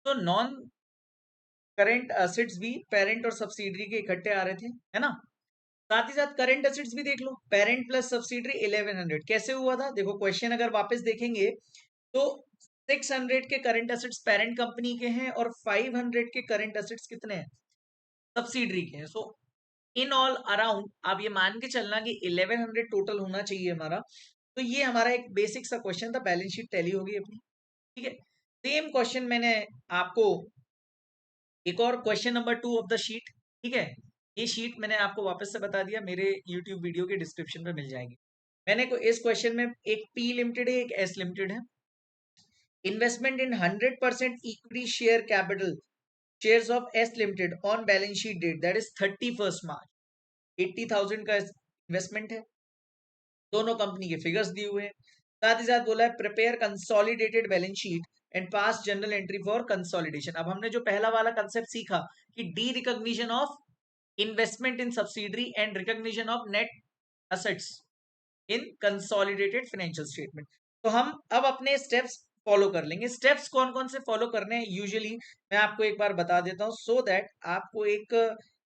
तो non current assets भी parent और सब्सिडरी के इकट्ठे आ रहे थे, है ना। साथ ही साथ करंट एसेट्स भी देख लो, पेरेंट प्लस सब्सिडरी 1100। कैसे हुआ था देखो, क्वेश्चन अगर वापस देखेंगे तो 600 के करंट एसेट्स पेरेंट कंपनी के हैं और 500 के करंट एसेट्स कितने हैं, सब्सिडरी के हैं। सो इन ऑल अराउंड आप ये मान के चलना कि 1100 टोटल होना चाहिए हमारा। तो ये हमारा एक बेसिक सा क्वेश्चन था, बैलेंस शीट टैली होगी अपनी, ठीक है। सेम क्वेश्चन मैंने आपको एक और question number 2 of the sheet, ठीक है। ये शीट मैंने आपको वापस से बता दिया, मेरे यूट्यूब वीडियो के डिस्क्रिप्शन में मिल जाएगी। मैंने को इस क्वेश्चन में एक पी लिमिटेड है, एक एस लिमिटेड है। Investment in 100% equity share capital shares of S limited on balance sheet date that is 31 March, 80,000 का इन्वेस्टमेंट है। दोनों कंपनी के फिगर्स दिए हुए हैं। साथ ही साथ बोला है prepare consolidated balance sheet and pass general entry for consolidation. अब हमने जो पहला वाला कंसेप्ट सीखा कि D recognition of investment in subsidiary and recognition of net assets in consolidated financial statement. तो हम अब अपने स्टेप्स फॉलो कर लेंगे। स्टेप्स कौन कौन से फॉलो करने हैं यूजुअली मैं आपको एक बार बता देता हूं, सो दैट आपको एक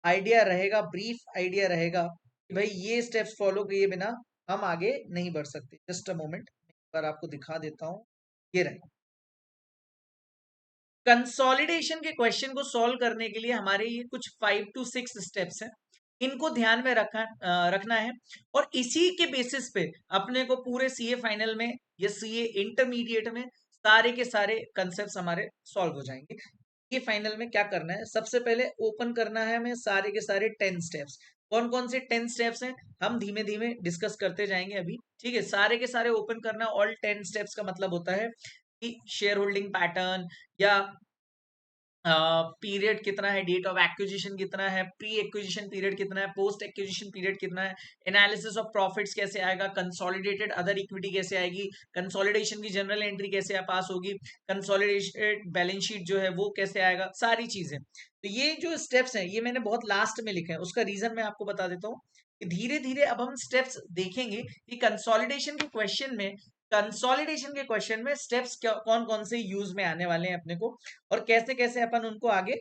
आइडिया रहेगा, ब्रीफ आइडिया रहेगा कि भाई ये स्टेप्स फॉलो किए बिना हम आगे नहीं बढ़ सकते। जस्ट अ मोमेंट, एक बार आपको दिखा देता हूं। ये रहे कंसोलिडेशन के क्वेश्चन को सॉल्व करने के लिए हमारे ये कुछ 5 to 6 स्टेप्स हैं, इनको ध्यान में रखना है। और इसी के बेसिस पे अपने को पूरे सीए फाइनल में या सीए इंटरमीडिएट में सारे के सारे कंसेप्ट हमारे सॉल्व हो जाएंगे। ये फाइनल में क्या करना है, सबसे पहले ओपन करना है हमें सारे के सारे 10 स्टेप्स। कौन कौन से 10 स्टेप्स हैं हम धीमे धीमे डिस्कस करते जाएंगे अभी, ठीक है। सारे के सारे ओपन करना, ऑल 10 स्टेप्स का मतलब होता है कि शेयर होल्डिंग पैटर्न या पीरियड कितना है, डेट ऑफ एक्विजिशन कितना है, प्री एक्विजिशन पीरियड कितना है, पोस्ट एक्विजिशन पीरियड कितना है, एनालिसिस ऑफ प्रॉफिट्स कैसे आएगा, कंसोलिडेटेड अदर इक्विटी कैसे आएगी, कंसोलिडेशन की जनरल एंट्री कैसे पास होगी, कंसोलिडेटेड बैलेंस शीट जो है वो कैसे आएगा, सारी चीजें। तो ये जो स्टेप्स हैं ये मैंने बहुत लास्ट में लिखे हैं, उसका रीजन मैं आपको बता देता हूँ। धीरे धीरे अब हम स्टेप्स देखेंगे कि कंसोलिडेशन के क्वेश्चन में, कंसोलिडेशन के क्वेश्चन में स्टेप्स कौन कौन से यूज में आने वाले हैं अपने को, और कैसे कैसे अपन उनको आगे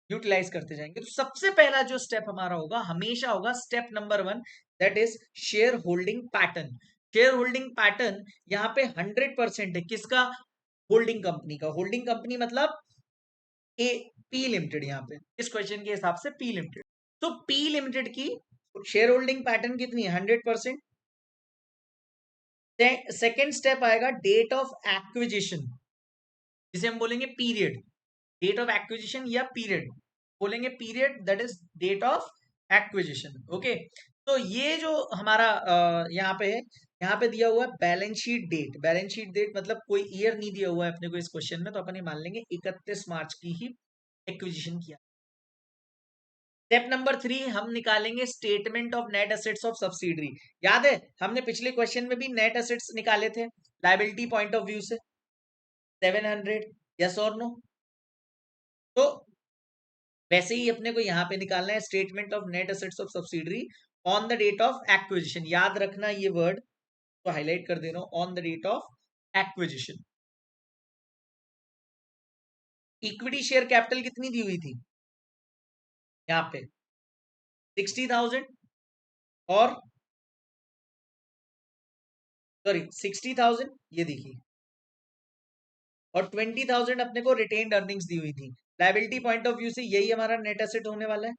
यूटिलाइज करते जाएंगे। तो सबसे पहला जो स्टेप हमारा होगा हमेशा होगा step number 1, that is share holding pattern. Share holding pattern यहाँ पे 100% है किसका, होल्डिंग कंपनी का। होल्डिंग कंपनी मतलब ए पी लिमिटेड, यहाँ पे इस क्वेश्चन के हिसाब से पी लिमिटेड। तो पी लिमिटेड की शेयर होल्डिंग पैटर्न कितनी है, 100%। सेकेंड स्टेप आएगा डेट ऑफ एक्विजिशन, जिसे हम बोलेंगे पीरियड, डेट ऑफ एक्विजिशन या पीरियड बोलेंगे, period that is date of acquisition. Okay, तो ये जो हमारा यहाँ पे है, यहाँ पे दिया हुआ है balance sheet date. Balance sheet date मतलब कोई ईयर नहीं दिया हुआ है अपने को इस क्वेश्चन में, तो अपन ये मान लेंगे 31 मार्च की ही एक्विजिशन किया। स्टेप नंबर 3 हम निकालेंगे statement of net assets of subsidiary. याद है हमने पिछले क्वेश्चन में भी नेट एसेट्स निकाले थे लायबिलिटी पॉइंट ऑफ व्यू से, 700, यस और नो। तो वैसे ही अपने को यहाँ पे निकालना है statement of net assets of subsidiary on the date of acquisition. याद रखना ये वर्ड तो हाईलाइट कर दे रहा हूं, on the date of acquisition. Equity share capital कितनी दी हुई थी यहाँ पे, 60,000 और सॉरी 60,000 ये देखिए, और 20,000 अपने को रिटेन्ड अर्निंग्स दी हुई थी। लायबिलिटी पॉइंट ऑफ व्यू से यही हमारा नेट एसेट होने वाला है।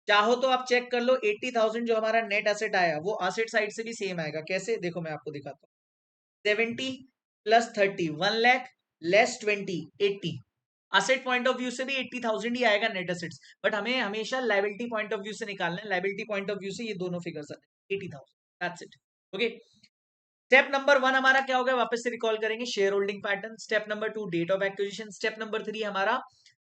चाहो तो आप चेक कर लो, 80,000 जो हमारा नेट एसेट आया वो एसेट साइड से भी सेम आएगा। कैसे देखो मैं आपको दिखाता हूँ, 70 plus 30 1 lakh less 20 80। Asset point of view से भी 80,000 ही आएगा नेट एसेट्स, बट हमें हमेशा लायबिलिटी पॉइंट ऑफ व्यू से निकालना है। लायबिलिटी पॉइंट ऑफ व्यू से ये दोनों फिगर्स आते हैं 80,000, that's it. Okay, step number 1 हमारा क्या हो गया, वापस से रिकॉल करेंगे, share holding pattern. Step number 2 date of acquisition. Step number 3 हमारा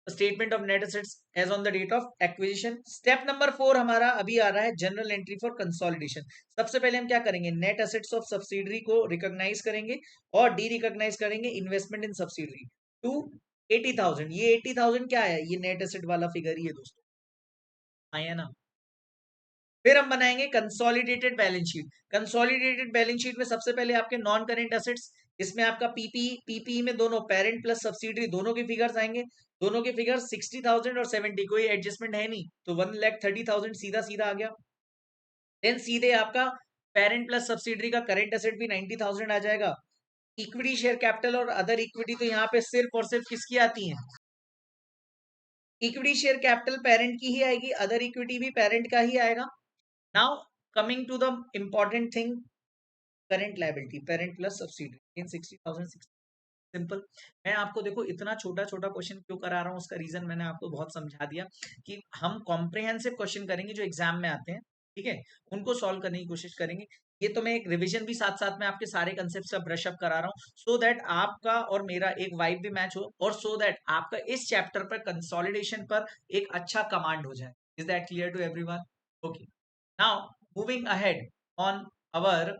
statement of net assets as on the date of acquisition. Step number 4 हमारा अभी आ रहा है जनरल एंट्री फॉर कंसोलिडेशन। सबसे पहले हम क्या करेंगे, नेट एसेट्स ऑफ सब्सिडरी को रिकॉग्नाइज करेंगे और डी रिकॉग्नाइज करेंगे इन्वेस्टमेंट इन सब्सिडरी टू 80,000। ये 80,000 क्या है, ये नेट एसेट वाला फिगर ही है दोस्तों, आया ना। फिर हम बनाएंगे consolidated balance sheet. Consolidated balance sheet में सबसे पहले आपके नॉन करेंट एसेट्स इसमें आपका पीपीई में दोनों पेरेंट प्लस सब्सिडरी दोनों के फिगर्स आएंगे। दोनों के फिगर 60,000 और 70, कोई एडजस्टमेंट है नहीं, तो 1,30,000 सीधा सीधा आ गया। देन सीधे आपका पेरेंट प्लस सब्सिडरी का करेंट एसेट भी 90,000 आ जाएगा। इक्विटी शेयर कैपिटल और अदर इक्विटी तो यहाँ पे सिर्फ और सिर्फ किसकी आती है? इक्विटी शेयर कैपिटल पेरेंट की ही आएगी, अदर इक्विटी भी पेरेंट का ही आएगा। Now coming to the important thing, current liability parent plus subsidiary in 60,000। Simple. मैं आपको देखो इतना छोटा छोटा क्वेश्चन क्यों करा रहा हूँ, उसका रीजन मैंने आपको बहुत समझा दिया कि हम कॉम्प्रिहेंसिव क्वेश्चन करेंगे जो एग्जाम में आते हैं, ठीक है, उनको सॉल्व करने की कोशिश करेंगे। ये तो मैं एक रिवीजन भी साथ साथ में आपके सारे कंसेप्ट का ब्रश अप करा रहा हूँ, सो दैट आपका और मेरा एक वाइब भी मैच हो, और सो दैट आपका इस चैप्टर पर कंसोलिडेशन पर एक अच्छा कमांड हो जाए। Is that clear to everyone? Okay, now moving ahead on our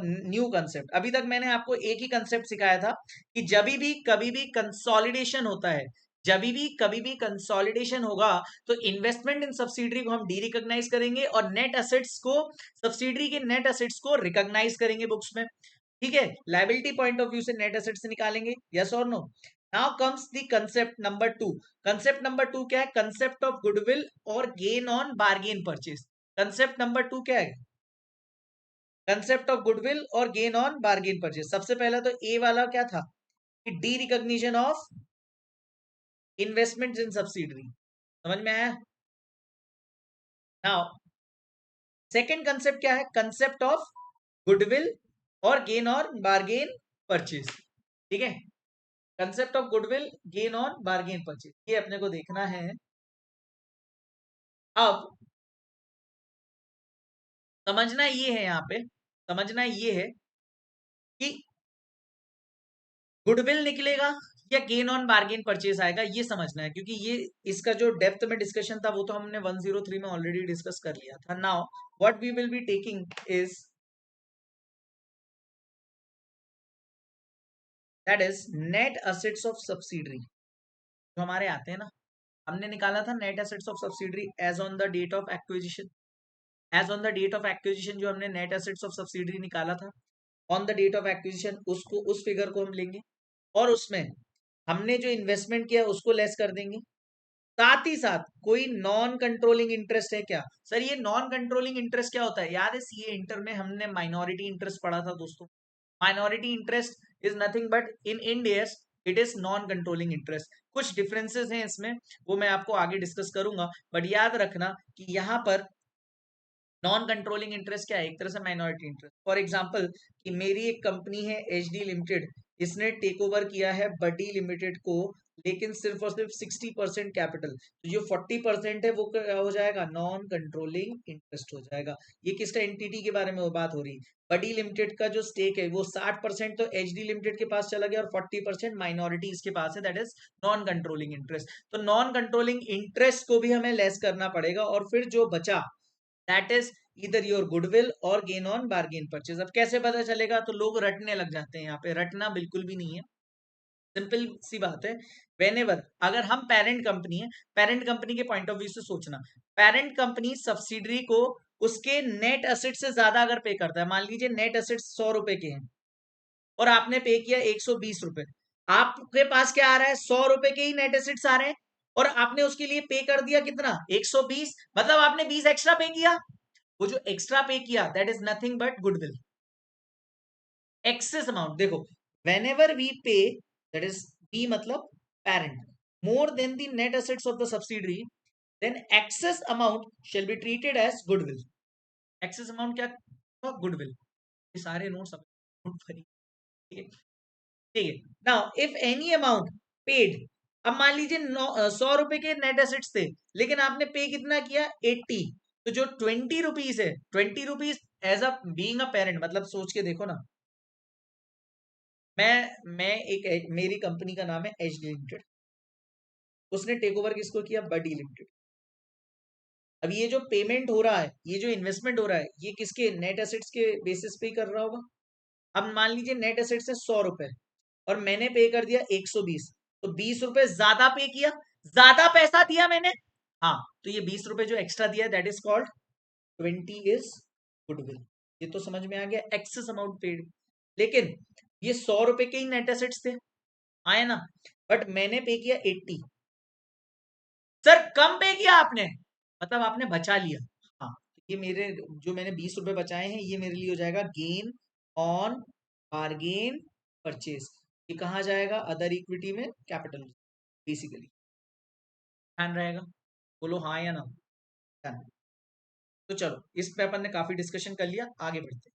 new concept. अभी तक मैंने आपको एक ही कंसेप्ट सिखाया था कि जब भी कभी भी कंसोलिडेशन होता है, जब भी कभी भी कंसोलिडेशन होगा तो इन्वेस्टमेंट इन सब्सिडरी को हम डी रिकॉग्नाइज करेंगे और नेट एसेट्स को, सब्सिडरी के नेट एसेट्स को रिकॉग्नाइज करेंगे बुक्स में, ठीक है। लायबिलिटी पॉइंट ऑफ व्यू से नेट एसेट्स निकालेंगे, यस और no. Now comes the concept number 2। Concept number 2 क्या है? कंसेप्ट ऑफ गुडविल और gain on bargain purchase. Concept number 2 क्या है? कंसेप्ट ऑफ गुडविल और गेन ऑन बार्गेन परचेज। सबसे पहला तो ए वाला क्या था कि D recognition of investment in subsidiary, समझ में आया? नाउ सेकंड कंसेप्ट क्या है? कंसेप्ट ऑफ गुडविल और गेन ऑन बार्गेन परचेज, ठीक है। Concept of goodwill gain on bargain purchase, ये अपने को देखना है। अब समझना ये है, यहाँ पे समझना ये है कि गुडविल निकलेगा या गेन ऑन बार्गेन परचेज आएगा, ये समझना है, क्योंकि ये इसका जो डेप्थ में डिस्कशन था वो तो हमने 103 में ऑलरेडी डिस्कस कर लिया था। Now what we will be taking is that is net assets of subsidiary, जो हमारे आते हैं ना, हमने निकाला था net assets of subsidiary as on the date of acquisition. As on the date of acquisition जो हमने नेट एसेट्स ऑफ सब्सिडरी निकाला था, on the date of acquisition उसको, उस फिगर को हम लेंगे और उसमें हमने जो इन्वेस्टमेंट किया उसको लेस कर देंगे। साथ ही साथ कोई नॉन कंट्रोलिंग इंटरेस्ट है क्या? सर ये नॉन कंट्रोलिंग इंटरेस्ट क्या होता है? याद है सीए इंटर में हमने माइनॉरिटी इंटरेस्ट पढ़ा था दोस्तों। Minority interest is nothing but in India it is non controlling interest. कुछ डिफरेंसेस हैं इसमें, वो मैं आपको आगे डिस्कस करूंगा, बट याद रखना कि यहाँ पर नॉन कंट्रोलिंग इंटरेस्ट क्या है? एक तरह से माइनॉरिटी इंटरेस्ट। फॉर एग्जांपल कि मेरी एक कंपनी है एचडी लिमिटेड, इसने टेक ओवर किया है बडी लिमिटेड को, लेकिन सिर्फ और सिर्फ 60% कैपिटल, तो जो 40% है वो क्या हो जाएगा? नॉन कंट्रोलिंग इंटरेस्ट हो जाएगा। ये किसका एंटिटी के बारे में वो बात हो रही है? बडी लिमिटेड का जो स्टेक है वो 60% तो एचडी लिमिटेड के पास चला गया और 40% माइनॉरिटी इसके पास है, that is non controlling interest. तो नॉन कंट्रोलिंग इंटरेस्ट को भी हमें लेस करना पड़ेगा, और फिर जो बचा दैट इज इधर योर गुडविल और गेन ऑन बार्गेन परचेज। अब कैसे पता चलेगा? तो लोग रटने लग जाते हैं, यहाँ पे रटना बिल्कुल भी नहीं है, सिंपल सी बात है। वेनेवर अगर हम पेरेंट कंपनी है, पेरेंट कंपनी के पॉइंट ऑफ व्यू से सोचना, पेरेंट कंपनी सब्सिडरी को उसके नेट एसेट से ज्यादा अगर पे करता है, मान लीजिए नेट एसेट 100 रुपए के हैं और आपने पे किया 120 रुपए, आपके पास क्या आ रहा है? 100 रुपए के ही नेट एसेट्स आ रहे हैं और आपने उसके लिए पे कर दिया कितना? 120, मतलब आपने 20 एक्स्ट्रा पे किया। वो जो एक्स्ट्रा पे किया that is nothing but goodwill, excess amount. देखो whenever we pay, that is B मतलब parent, more than the net assets of the subsidiary, then excess amount shall be treated as goodwill. Excess amount क्या? Goodwill. ये सारे notes ठीक है, ठीक है। Now if any amount paid, अब मान लीजिए 100 रुपए के नेट एसेट्स थे, लेकिन आपने पे कितना किया? 80, तो जो 20 रुपीज है, 20 rupees as a being a parent, मतलब सोच के देखो ना, मैं एक मेरी कंपनी का नाम है एच डी लिमिटेड, उसने टेक ओवर किसको किया? बडी लिमिटेड। अब ये जो पेमेंट हो रहा है, ये जो इन्वेस्टमेंट हो रहा है, ये किसके नेट एसेट्स के बेसिस पे कर रहा होगा? अब मान लीजिए नेट एसेट्स है 100 रुपए और मैंने पे कर दिया 120, तो 20 रुपए ज्यादा पे किया, ज्यादा पैसा दिया मैंने, हाँ, तो ये 20 रुपए जो एक्स्ट्रा दिया that is called 20 is goodwill. ये तो समझ में आ गया, एक्सेस अमाउंट पेड। लेकिन ये 100 रुपए के ही नेट एसेट्स थे, आए ना, बट मैंने पे किया 80। सर कम पे किया आपने, मतलब आपने बचा लिया। हाँ, ये मेरे जो मैंने 20 रुपए बचाए हैं, ये मेरे लिए हो जाएगा गेन ऑन बार्गेन परचेज। ये कहाँ जाएगा? अदर इक्विटी में, कैपिटल बेसिकली। ध्यान रहेगा? बोलो हाँ या ना। ध्यान। तो चलो, इस पे अपन ने काफी डिस्कशन कर लिया, आगे बढ़ते हैं।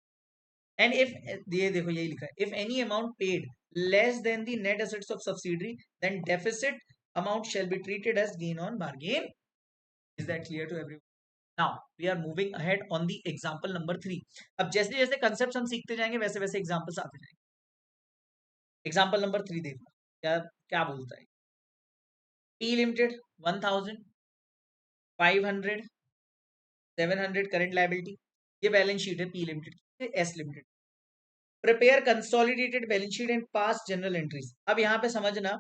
एंड इफ, ये देखो यही लिखा है, if any amount paid less than the net assets of subsidiary, then deficit amount shall be treated as gain on bargain. Is that clear to everyone? Now we are moving ahead on the example number 3। अब जैसे जैसे concept हम सीखते जाएंगे, वैसे वैसे examples आते जाएंगे। एग्जांपल नंबर 3 देखो क्या क्या बोलता है। P limited 1000, 500, 700 current liability. ये बैलेंस शीट है P limited. S limited prepare consolidated balance sheet and pass general entries. अब यहाँ पे समझना,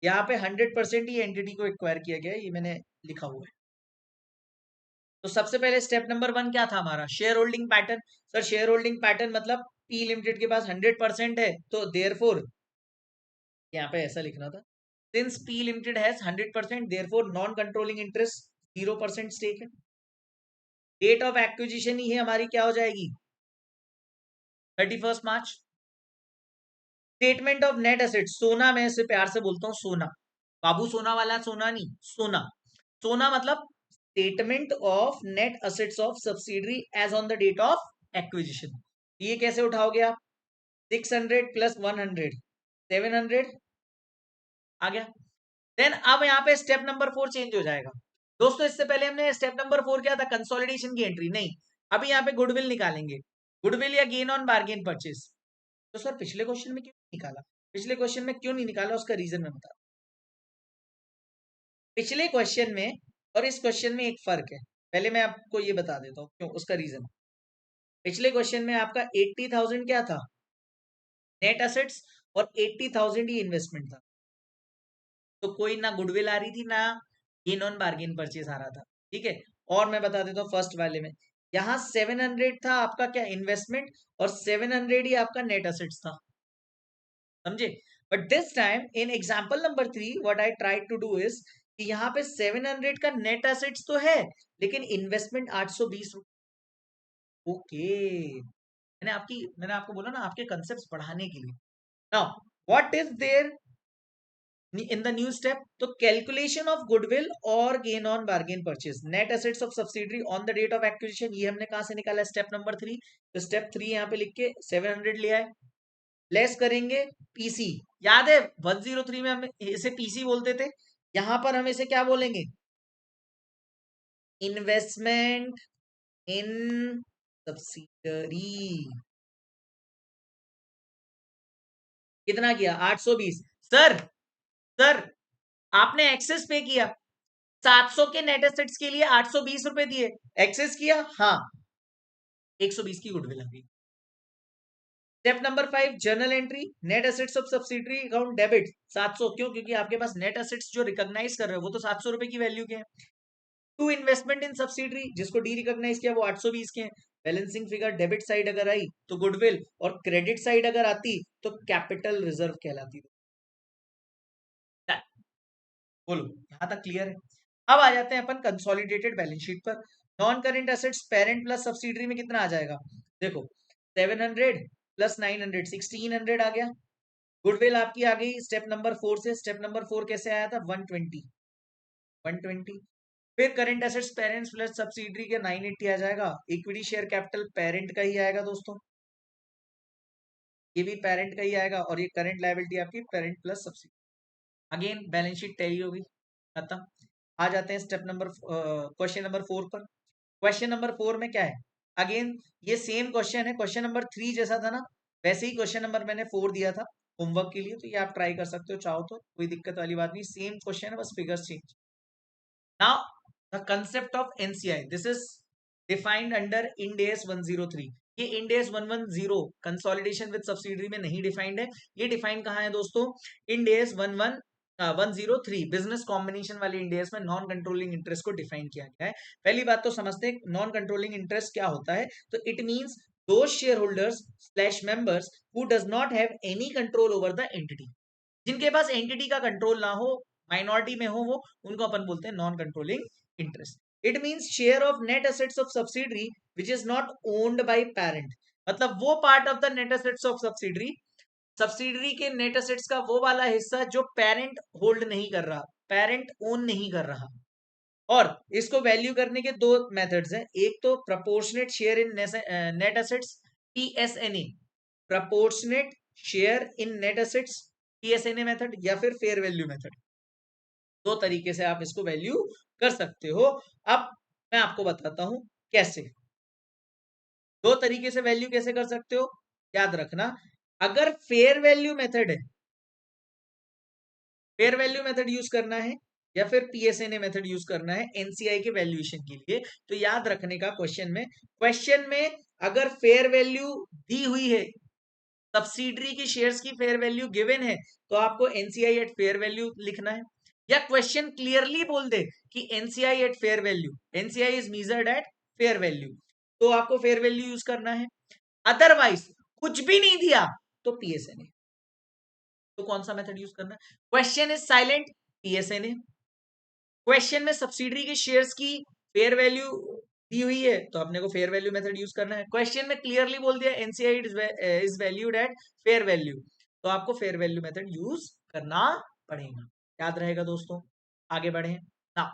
यहाँ पे 100% ही एंटिटी को एक्वायर किया गया है, ये मैंने लिखा हुआ है। तो सबसे पहले स्टेप नंबर 1 क्या था हमारा? Share holding pattern. Sir share holding pattern मतलब पी लिमिटेड के पास 100% है, तो देयरफॉर यहाँ पे ऐसा लिखना था, since P limited has 100%, therefore non controlling interest 0% stake है। डेट ऑफ एक्विजिशन ही है हमारी, क्या हो जाएगी? 31 March. Statement of net assets, SONA, मैं इसे प्यार से बोलता हूँ सोना, बाबू सोना वाला सोना नहीं, सोना। सोना मतलब statement of net assets of subsidiary as on the date of acquisition. ये कैसे उठाओगे आप? 600 प्लस 100, 700 आ गया। देन अब यहाँ पे स्टेप नंबर 4 चेंज हो जाएगा। दोस्तों इससे पहले हमने स्टेप नंबर 4 क्या था? कंसोलिडेशन की एंट्री। नहीं, अभी यहाँ पे गुडविल निकालेंगे, गुडविल या गेन ऑन बार्गेन परचेज। तो सर पिछले क्वेश्चन में क्यों नहीं निकाला? पिछले क्वेश्चन में क्यों नहीं निकाला, उसका रीजन मैं बता। पिछले क्वेश्चन में और इस क्वेश्चन में एक फर्क है, पहले मैं आपको ये बता देता हूँ क्यों, उसका रीजन। पिछले क्वेश्चन में आपका 80,000 क्या था? नेट एसेट्स, और 80,000 ही इन्वेस्टमेंट था। तो कोई ना गुडविल आ रही थी, ना गेन ऑन बार्गेन परचेज आ रहा था। ठीक है, और मैं बता देता हूँ फर्स्ट वाले में, यहाँ 700 था आपका क्या? इन्वेस्टमेंट, और 700 ही आपका नेट एसेट्स था, समझे? But this time in example number 3 what I try to do is कि यहाँ पे 700 का नेट एसेट्स तो है, लेकिन इन्वेस्टमेंट 820 रुपए। ओके, मैंने आपको बोला ना, आपके कंसेप्ट बढ़ाने के लिए। Now what is there in the new step? तो कैलकुलेशन ऑफ गुडविल और gain on bargain purchase, net assets of subsidiary on the date of acquisition, ये हमने कहां से निकाला? Step number 3। तो स्टेप 3 यहाँ पे लिख के 700 ले आए, लेस करेंगे पीसी। याद है 103 में हम इसे पीसी बोलते थे, यहां पर हम इसे क्या बोलेंगे? Investment in subsidiary. कितना किया? 820। सर, सर आपने एक्सेस पे किया, 700 के नेट एसेट्स के लिए 820 रुपए दिए, एक्सेस किया, हाँ 120 की गुडविल आ गई। Step number 5 journal entry, net assets of subsidiary account debit 700। क्यों? क्योंकि आपके पास नेट एसेट्स जो रिकॉग्नाइज कर रहे हो वो तो 700 रुपए की वैल्यू के हैं। टू इन्वेस्टमेंट इन सब्सिडरी, जिसको डी रिकॉग्नाइज किया, वो 820 के हैं। बैलेंसिंग फिगर डेबिट साइड अगर आई तो गुडविल, और क्रेडिट साइड अगर आती तो कैपिटल रिजर्व कहलाती। बोलो यहां तक क्लियर है? अब आ जाते हैं अपन कंसोलिडेटेड बैलेंस शीट पर। Non current assets parent plus subsidiary में कितना आ जाएगा? देखो 700 प्लस 900, 1600 आ गया। गुडविल आपकी आ गई स्टेप नंबर 4 से। स्टेप नंबर 4 कैसे आया था? 120, 120। फिर current assets parents plus subsidiary के 980 आ जाएगा। इक्विटी शेयर कैपिटल पेरेंट का ही आएगा दोस्तों, ये भी पेरेंट का ही आएगा, और ये करंट लायबिलिटी आपकी parent plus subsidy. Again balance sheet tally होगी, खत्म। आ जाते हैं स्टेप नंबर क्वेश्चन नंबर 4 पर। क्वेश्चन नंबर 4 में क्या है? अगेन ये सेम क्वेश्चन है, क्वेश्चन नंबर 3 जैसा था ना, वैसे ही क्वेश्चन नंबर मैंने 4 दिया था होमवर्क के लिए, तो ये आप ट्राई कर सकते हो चाहो तो, कोई दिक्कत वाली बात नहीं। सेम क्वेश्चन है, बस figures change. Now the concept of NCI, this is defined under end S 103। ये end S 110 consolidation with subsidiary में नहीं डिफाइंड है, ये डिफाइंड कहाँ है दोस्तों? इंड एस 103 बिजनेस कॉम्बिनेशन वाले इंडियस में नॉन कंट्रोलिंग इंटरेस्ट को डिफाइन किया गया है। पहली बात तो समझते हैं नॉन कंट्रोलिंग इंटरेस्ट क्या होता है। तो it means those shareholders slash members who does not have any control over the entity. जिनके पास एंटिटी का कंट्रोल ना हो, माइनॉरिटी में हो, वो उनको अपन बोलते हैं non controlling interest. It means share of net assets of subsidiary which is not owned by parent, मतलब वो part of the net assets of subsidiary, subsidiary के नेट एसेट्स का वो वाला हिस्सा जो पेरेंट होल्ड नहीं कर रहा, पेरेंट ओन नहीं कर रहा। और इसको वैल्यू करने के दो मेथड्स हैं, एक तो proportionate share in net assets PSNA, proportionate share in net assets PSNA method, या फिर फेयर वैल्यू मेथड। दो तरीके से आप इसको वैल्यू कर सकते हो। अब मैं आपको बताता हूं कैसे, दो तरीके से वैल्यू कैसे कर सकते हो। याद रखना, अगर फेयर वैल्यू मेथड है, फेयर वैल्यू मेथड यूज करना है या फिर पीएसएनए मेथड यूज करना है एनसीआई के वैल्यूएशन के लिए, तो याद रखने का क्वेश्चन में अगर फेयर वैल्यू दी हुई है, सब्सिडरी की शेयर्स की फेयर वैल्यू गिवन है, तो आपको एनसीआई एट फेयर वैल्यू लिखना है। या क्वेश्चन क्लियरली बोल दे कि NCI at fair value, NCI is measured at fair value, तो आपको फेयर वैल्यू यूज करना है। अदरवाइज कुछ भी नहीं दिया तो पीएसएनए, तो कौन सा मेथड यूज करना है। Question is silent, PSNA. Question में सब्सिडरी के शेयर्स की फेयर वैल्यू दी हुई है, तो अपने को फेयर वैल्यू मेथड यूज करना है। क्वेश्चन में क्लियरली बोल दिया NCI is valued at fair value, तो आपको फेयर वैल्यू मेथड यूज करना पड़ेगा। याद रहेगा दोस्तों, आगे बढ़े ना।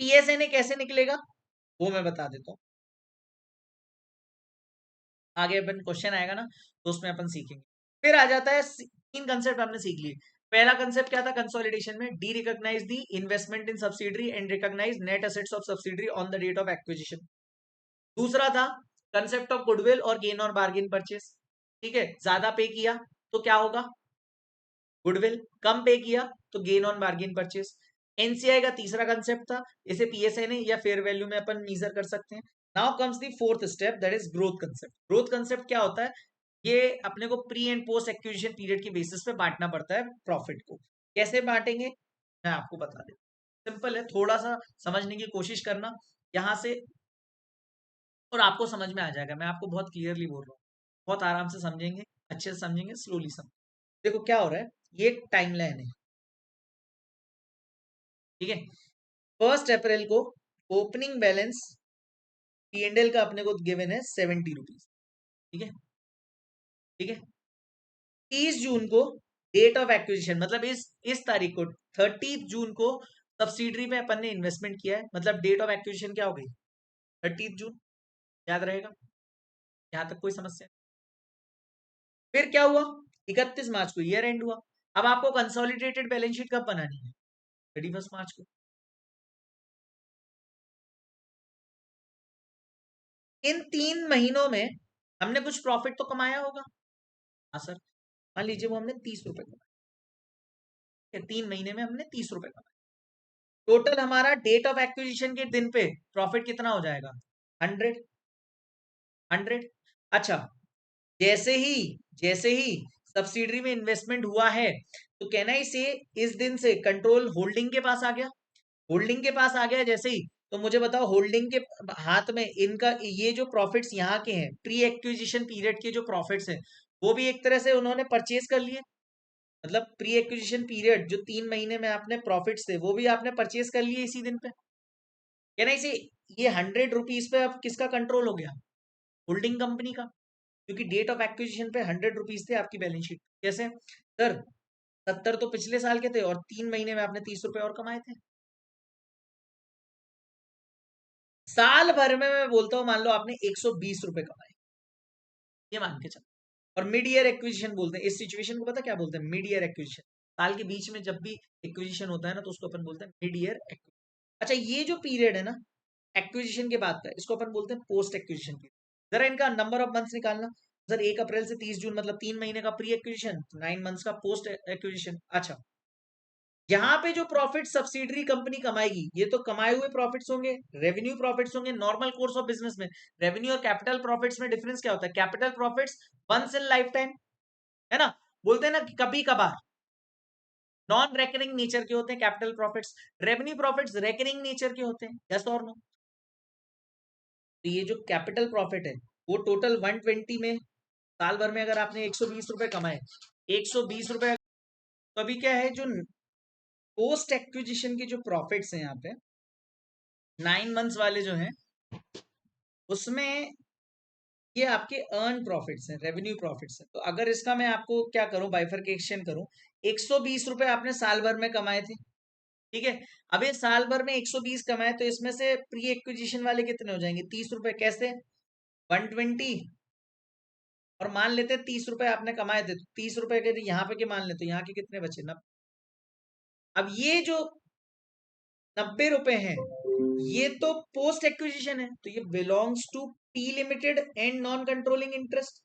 पीएसएनए कैसे निकलेगा वो मैं बता देता हूँ, आगे अपन क्वेश्चन आएगा ना तो उसमें अपन सीखेंगे। फिर आ जाता है, तीन कंसेप्ट हमने सीख लिए। पहला कंसेप्ट क्या था कंसोलिडेशन में, derecognize the investment in subsidiary and recognize net assets of subsidiary on the date of acquisition. दूसरा था कंसेप्ट ऑफ गुडविल और गेन और बार्गेन परचेस। ठीक है, ज्यादा पे किया तो क्या होगा, गुडविल, कम पे किया तो gain on bargain purchase. NCI का तीसरा कंसेप्ट था, इसे पीएसएनए या फेयर वैल्यू में अपन मेजर कर सकते हैं। Now comes the fourth step, that is growth concept. Growth concept क्या होता है, ये अपने को pre and post acquisition period के बेसिस पे बांटना पड़ता है प्रॉफिट को। कैसे बांटेंगे मैं आपको बता देता, सिंपल है, थोड़ा सा समझने की कोशिश करना यहां से और आपको समझ में आ जाएगा। मैं आपको बहुत क्लियरली बोल रहा हूँ, बहुत आराम से समझेंगे, अच्छे से समझेंगे, स्लोली समझ। देखो क्या हो रहा है, ये एक टाइम लाइन है, ठीक है। 1 अप्रैल को ओपनिंग बैलेंस पीएनएल का अपने को गिवन है 70 रुपीज, ठीक है, ठीक है। 30 जून को डेट ऑफ एक्विजिशन, मतलब इस तारीख को 30 जून को सब्सिडरी में अपन ने इन्वेस्टमेंट किया है, मतलब डेट ऑफ एक्विजिशन क्या हो गई 30 जून। याद रहेगा, यहां तक कोई समस्या। फिर क्या हुआ, 31 मार्च को ईयर एंड हुआ। अब आपको कंसोलिडेटेड बैलेंस शीट कब बनानी है, 31 मार्च को। इन 3 महीनों में हमने कुछ प्रॉफिट तो कमाया होगा, हाँ सर। मान लीजिए वो हमने 30 रुपए कमाए, 3 महीने में हमने 30 रुपए कमाए। टोटल हमारा डेट ऑफ एक्विजिशन के दिन पे प्रॉफिट कितना हो जाएगा, 100। अच्छा, जैसे ही सब्सिडरी में इन्वेस्टमेंट हुआ है, तो कहना इसे इस दिन से कंट्रोल होल्डिंग के पास आ गया। होल्डिंग के पास आ गया जैसे ही, तो मुझे बताओ होल्डिंग के हाथ में इनका ये जो प्रॉफिट्स यहाँ के हैं, प्री एक्विजिशन पीरियड के जो प्रॉफिट्स हैं, वो भी एक तरह से उन्होंने परचेज कर लिए। मतलब प्री एक्विजिशन पीरियड जो 3 महीने में आपने प्रॉफिट्स थे वो भी आपने परचेज कर लिए इसी दिन पे। क्या ना इसे, ये 100 रुपीज पे अब किसका कंट्रोल हो गया, होल्डिंग कंपनी का, क्योंकि डेट ऑफ एक्विजिशन पे 100 रुपीज थे आपकी बैलेंस शीट। कैसे सर, 70 तो पिछले साल के थे और 3 महीने में आपने 30 रुपए और कमाए थे। साल भर में मैं बोलता हूँ मान लो आपने 120 रुपए कमाए, ये मान के चलो। और मिड ईयर एक्विजिशन बोलते हैं इस सिचुएशन को, पता क्या बोलते हैं, मिड ईयर एक्विजिशन। साल के बीच में जब भी एक्विजिशन होता है ना, तो उसको अपन बोलते हैं मिड ईयर एक्विजिशन। अच्छा, ये जो पीरियड है ना एक्विजिशन के बाद का, इसको अपन बोलते हैं पोस्ट एक्विजिशन पीरियड। जरा इनका नंबर ऑफ मंथ्स निकालना। सर 1 अप्रैल से 30 जून मतलब 3 महीने का प्री एक्विजिशन, 9 मंथ्स का पोस्ट एक्विजिशन। अच्छा, यहाँ पे जो प्रॉफिट सब्सिडरी कंपनी कमाएगी, ये तो कमाए हुए प्रॉफिट्स होंगे, रेवेन्यू प्रॉफिट्स होंगे नॉर्मल कोर्स ऑफ बिजनेस में। रेवेन्यू और कैपिटल प्रॉफिट्स में डिफरेंस क्या होता है, capital profits once in life time, है ना, बोलते हैं ना कि कभी कभार, नॉन रेकरिंग नेचर के होते हैं capital profits. Revenue profits recurring nature के होते हैं, यस और नो। तो ये जो कैपिटल प्रॉफिट है वो टोटल 120 में, साल भर में अगर आपने 120 रुपए कमाए, 120 रुपए, तो अभी क्या है, जो पोस्ट एक्विजिशन के जो प्रॉफिट्स हैं यहाँ पे 9 मंथ्स वाले जो हैं, उसमें ये आपके अर्न प्रॉफिट्स हैं, रेवेन्यू प्रॉफिट्स हैं। तो अगर इसका मैं आपको क्या करूं, बाइफरकेशन करूं, 120 रुपए आपने साल भर में कमाए थे, ठीक है। अब ये साल भर में 120 कमाए, तो इसमें से प्री एक्विजिशन वाले कितने हो जाएंगे, 30 रुपए। कैसे, 120, और मान लेते 30 रुपए आपने कमाए थे, तो 30 रुपए के यहाँ पे के मान लेते, यहाँ के कितने बचे ना। अब ये जो 90 रुपए हैं, ये तो पोस्ट एक्विजिशन है, तो ये belongs to P limited and non controlling interest,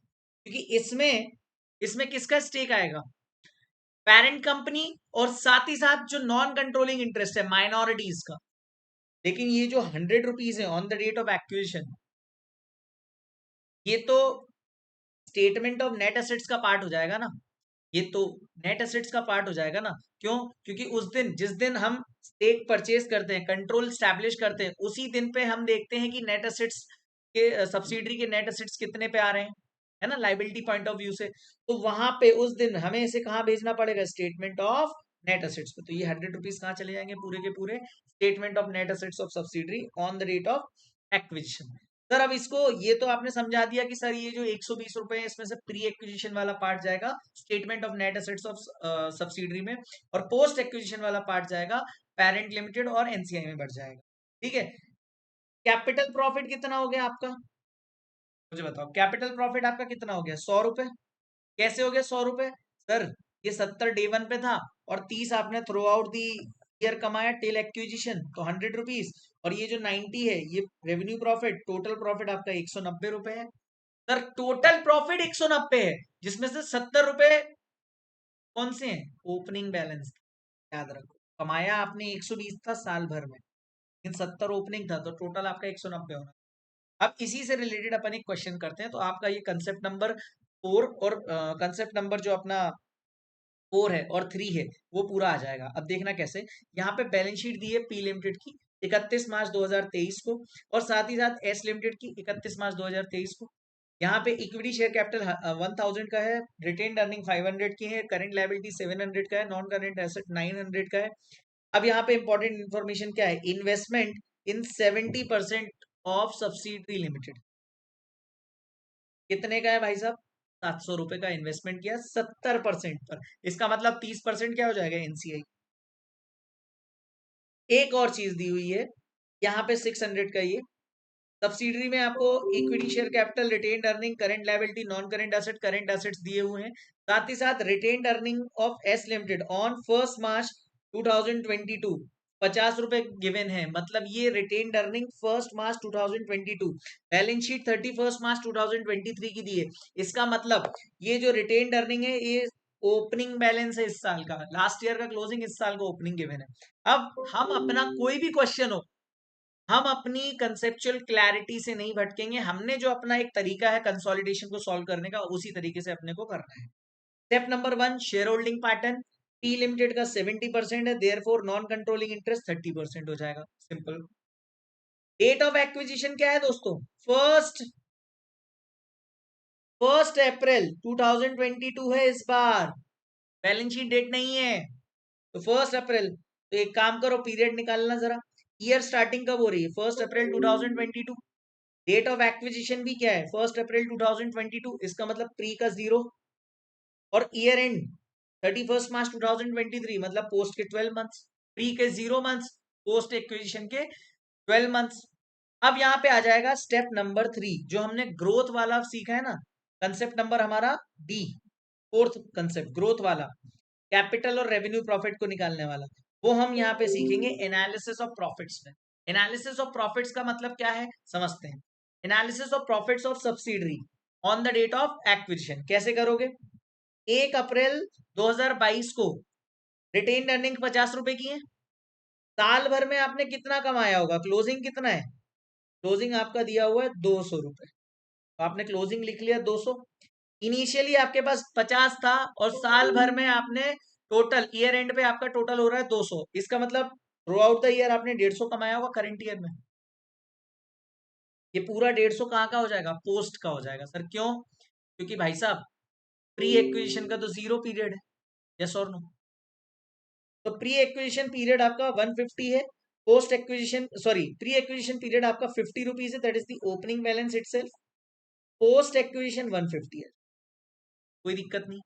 क्योंकि इसमें इसमें किसका स्टेक आएगा, पेरेंट कंपनी, और साथ ही साथ जो नॉन कंट्रोलिंग इंटरेस्ट है माइनॉरिटीज का। लेकिन ये जो 100 रुपीज है on the date of acquisition, ये तो स्टेटमेंट ऑफ नेट एसेट्स का पार्ट हो जाएगा ना, ये तो नेट एसेट्स का पार्ट हो जाएगा ना। क्यों, क्योंकि उस दिन, जिस दिन हम स्टेक परचेज करते हैं, कंट्रोल स्टैब्लिश करते हैं, उसी दिन पे हम देखते हैं कि नेट एसेट्स के, सब्सिडरी के नेट एसेट्स कितने पे आ रहे हैं, है ना, लाइबिलिटी पॉइंट ऑफ व्यू से। तो वहां पे उस दिन हमें इसे कहाँ भेजना पड़ेगा, स्टेटमेंट ऑफ नेट एसेट्स पे। तो ये 100 रुपीज कहाँ चले जाएंगे, पूरे के पूरे statement of net assets of subsidiary on the date of acquisition. Sir अब इसको, ये तो आपने समझा दिया कि सर ये जो 120 रुपए है, इसमें से प्री एक्विजिशन वाला पार्ट जाएगा statement of net assets of subsidiary में, और पोस्ट एक्विजिशन वाला पार्ट जाएगा पेरेंट लिमिटेड और एनसीआई में बढ़ जाएगा, ठीक है। कैपिटल प्रॉफिट कितना हो गया आपका, मुझे बताओ, कैपिटल प्रॉफिट आपका कितना हो गया, 100 रुपए। कैसे हो गया 100 रुपए, सर ये 70 डे वन पे था, और 30 आपने थ्रू आउट दी ईयर कमाया टिल एक्विजिशन, तो 100 रुपीज, और ये जो 90 है ये रेवेन्यू प्रॉफिट, टोटल प्रॉफिट आपका 190 रुपए है। सर टोटल प्रॉफिट 190 है, जिसमें से 70 रुपए कौन से हैं, ओपनिंग बैलेंस। याद रखो, कमाया आपने 120 था साल भर में, लेकिन 70 ओपनिंग था, तो टोटल आपका 190 होना। अब इसी से रिलेटेड अपन एक क्वेश्चन करते हैं। तो आपका ये कंसेप्ट नंबर 4 और कंसेप्ट नंबर जो अपना 4 है और 3 है वो पूरा आ जाएगा। अब देखना कैसे, यहाँ पे बैलेंस शीट दी है पी लिमिटेड की 31 मार्च 2023 को, और साथ ही साथ एस लिमिटेड की 31 मार्च 2023 को। यहाँ पे इक्विटी शेयर कैपिटल 1000 का है, रिटेन अर्निंग 500 की है, करेंट लायबिलिटी 700 का है, नॉन करेंट एसेट 900 का है। अब यहाँ पे इंपॉर्टेंट इन्फॉर्मेशन क्या है, investment in 70% of subsidiary limited, कितने का है भाई साहब, 700 रुपए का इन्वेस्टमेंट किया 70% पर, इसका मतलब 30% क्या हो जाएगा, एनसीआई। एक और चीज दी हुई है यहाँ पे 600 का, ये सब्सिडरी में आपको equity share capital, retained earning, current liability, non current asset, current assets दिए हुए हैं। साथ ही साथ retained earning of S limited on 1 मार्च 2022 50 रुपए गिवन है, मतलब ये रिटेन्ड अर्निंग 1 मार्च 2022, बैलेंस शीट 31 मार्च 2023 की दी है। इसका मतलब ये जो रिटेन्ड अर्निंग है ये ओपनिंग बैलेंस है इस साल का, लास्ट ईयर का क्लोजिंग, इस साल का ओपनिंग गिवन है। अब हम अपना कोई भी क्वेश्चन हो, हम अपनी कंसेप्चुअल क्लैरिटी से नहीं भटकेंगे, हमने जो अपना एक तरीका है कंसोलिडेशन को सॉल्व करने का, उसी तरीके से अपने को करना है। Step number 1, share holding pattern, P limited का 70% है, देयरफॉर नॉन कंट्रोलिंग इंटरेस्ट 30% हो जाएगा, सिंपल। डेट ऑफ एक्विजिशन क्या है दोस्तों, फर्स्ट फर्स्ट अप्रैल 2022 है इस बार, बैलेंस शीट डेट नहीं है, तो 1 अप्रैल। तो एक काम करो, पीरियड निकालना जरा, ईयर स्टार्टिंग कब हो रही है, 1 अप्रैल 2022, डेट ऑफ एक्विजिशन भी क्या है, 1 अप्रैल 2022, इसका मतलब प्री का 0, और ईयर एंड 31 मार्च 2023, मतलब पोस्ट के 12 मंथ्स, प्री के 0 मंथ्स, पोस्ट एक्विजिशन के 12 मंथ्स। अब यहाँ पे आ जाएगा स्टेप नंबर 3, जो हमने ग्रोथ वाला सीखा है ना, कंसेप्ट नंबर हमारा डी, फोर्थ कंसेप्ट ग्रोथ वाला, कैपिटल और रेवेन्यू प्रॉफिट को निकालने वाला, वो हम यहाँ पे सीखेंगे एनालिसिस ऑफ प्रॉफिट्स में। एनालिसिस ऑफ प्रॉफिट्स का मतलब क्या है, समझते हैं। Analysis of profits of subsidiary on the date of acquisition कैसे करोगे, 1 अप्रैल 2022 को रिटेन अर्निंग 50 रुपए की है, साल भर में आपने कितना कमाया होगा, क्लोजिंग कितना है, क्लोजिंग आपका दिया हुआ है 200 रुपए, तो आपने क्लोजिंग लिख लिया 200। इनिशियली आपके पास 50 था, और साल भर में आपने टोटल, ईयर एंड पे आपका टोटल हो रहा है 200, इसका मतलब थ्रू आउट द ईयर आपने 150 कमाया होगा करंट ईयर में। ये पूरा 150 कहाँ का हो जाएगा, पोस्ट का हो जाएगा। सर क्यों? क्योंकि भाई साहब प्री एक्विजिशन का तो 0 पीरियड है। यस और नो? तो प्री एक्विजिशन पीरियड आपका 150 है, post acquisition sorry pre acquisition period आपका 50 रुपीज है, that is the opening balance itself. Post acquisition 150 है, कोई दिक्कत नहीं।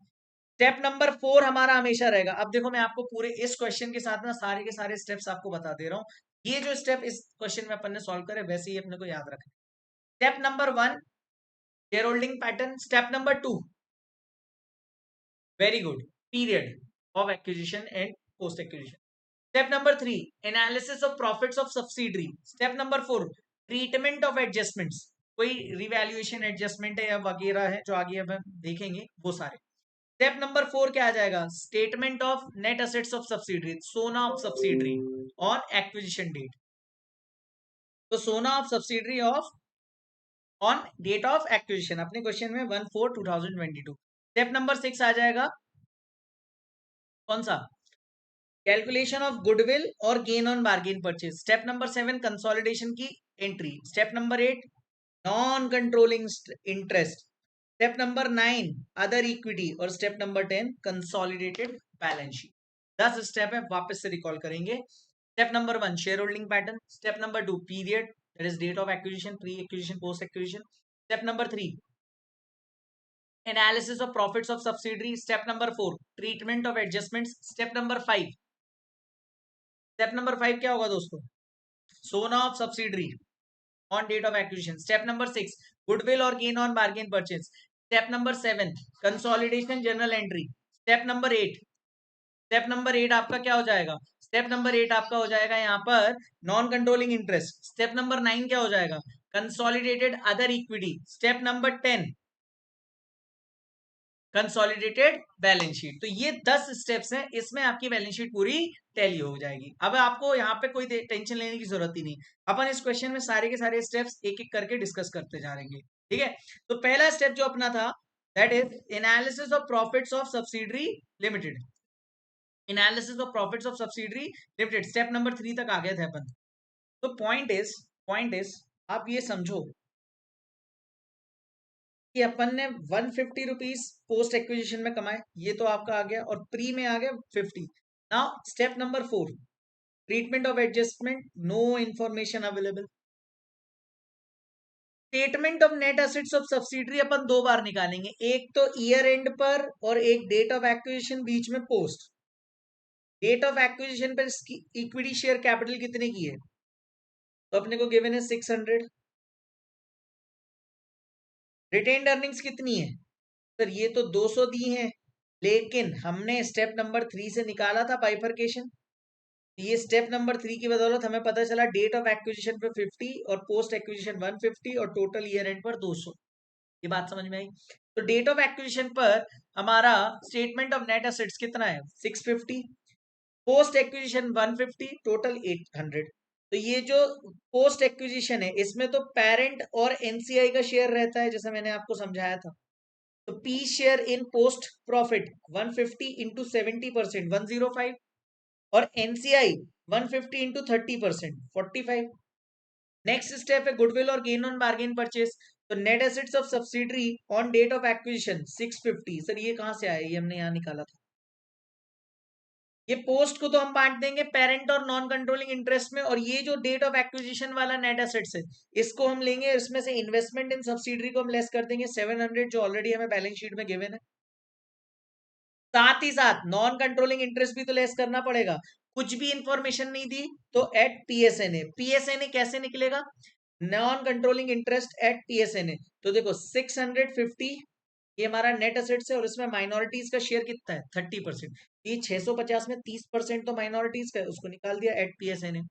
स्टेप नंबर 4 हमारा हमेशा रहेगा। अब देखो मैं आपको पूरे इस क्वेश्चन के साथ ना सारे के सारे स्टेप्स आपको बता दे रहा हूं। ये जो स्टेप इस क्वेश्चन में अपन ने सॉल्व करे वैसे ही अपने को याद रखना। Step number 1 share holding pattern. Step number 2 very good period of acquisition and post acquisition. Step number 3 analysis of profits of subsidiary. Step number 4 treatment of adjustments, कोई रिवैल्यूएशन एडजस्टमेंट है या वगैरह है जो आगे अब हम देखेंगे वो सारे। स्टेप नंबर 4 क्या आ जाएगा, statement of net assets of subsidiary, SONA of subsidiary on acquisition date. तो SONA of subsidiary of on date of acquisition अपने क्वेश्चन में 1/4/2022। स्टेप नंबर 6 आ जाएगा कौन सा, कैलकुलेशन ऑफ गुडविल और gain on bargain purchase. Step number 7 consolidation की entry. Step number 8 non controlling interest. Step number 9 other equity और step number 10 consolidated balance sheet. 10 step है, वापस से रिकॉल करेंगे। Step number 1 share holding pattern. Step number 2 period, that is date of acquisition, pre acquisition, post acquisition. Step number 3 analysis of profits of subsidiary. Step number 4 treatment of adjustments. Step number 5 क्या होगा दोस्तों, SONA of subsidiary on date of acquisition. Step number 6 goodwill और gain on bargain purchase. Step number 7 consolidation journal entry. Step number 8 आपका क्या हो जाएगा, step number 8 आपका हो जाएगा यहाँ पर non controlling interest. Step number 9 क्या हो जाएगा, consolidated other equity. Step number 10 consolidated balance sheet. तो ये 10 स्टेप्स हैं, इसमें आपकी बैलेंस शीट पूरी टैली हो जाएगी। अब आपको यहाँ पे कोई टेंशन लेने की जरूरत ही नहीं, अपन इस क्वेश्चन में सारे के सारे स्टेप्स एक एक करके डिस्कस करते जा रहेंगे। ठीक है, तो पहला स्टेप जो अपना था that is analysis of profits of subsidiary limited. Analysis of profits of subsidiary limited step number 3 तक आ गए थे अपन। तो पॉइंट इज आप ये समझो कि अपन ने 150 रुपीज पोस्ट एक्विजिशन में कमाए, ये तो आपका आ गया, और प्री में आ गया 50। Now step number 4 treatment of adjustment, no information available. Statement of net assets of subsidiary अपन दो बार निकालेंगे, एक तो ईयर एंड पर और एक डेट ऑफ एक्विजिशन बीच में पोस्ट। डेट ऑफ एक्विजिशन पर इक्विटी शेयर कैपिटल कितने की है, तो अपने को गिवन है 600। रिटेन्ड अर्निंग्स कितनी है, सर ये तो 200 दी है, लेकिन हमने स्टेप नंबर 3 से निकाला था बाइफरकेशन। ये स्टेप नंबर 3 की बदौलत हमें पता चला डेट ऑफ एक्विजिशन पे 50 और पोस्ट एक्विजिशन 150 और टोटल ईयर एंड पर 200। ये बात समझ में आई? तो डेट ऑफ एक्विजिशन पर हमारा स्टेटमेंट ऑफ नेट एसेट्स कितना है 650, पोस्ट एक्विजिशन 150, टोटल 800। तो ये जो पोस्ट एक्विजिशन है इसमें तो पेरेंट और एनसीआई का शेयर रहता है, जैसा मैंने आपको समझाया था। तो P share in post profit 150 into 70% 105, और एनसीआई 150 इंटू 30% 45। नेक्स्ट स्टेप है गुडविल और गेन ऑन बार्गेन परचेस। तो net assets of subsidiary on date of acquisition 650। Sir ये कहां से आया, ये हमने यहां निकाला था। ये पोस्ट को तो हम बांट देंगे पेरेंट और नॉन कंट्रोलिंग इंटरेस्ट में, और ये जो डेट ऑफ एक्विजिशन वाला नेट एसेट्स है इसको हम लेंगे, इसमें से इन्वेस्टमेंट इन सब्सिडरी को हम लेस कर देंगे 700 जो ऑलरेडी हमें बैलेंस शीट में गिवन है। साथ ही साथ नॉन कंट्रोलिंग इंटरेस्ट भी तो लेस करना पड़ेगा। कुछ भी इंफॉर्मेशन नहीं दी तो एट पीएसएनए। पीएसएनए कैसे निकलेगा, नॉन कंट्रोलिंग इंटरेस्ट एट पीएसएनए। तो देखो 650 ये हमारा नेट एसेट्स है, और इसमें माइनॉरिटीज का शेयर कितना है 30%। ये 650 में 30% तो माइनॉरिटीज का है, उसको निकाल दिया एट पीएसएनए।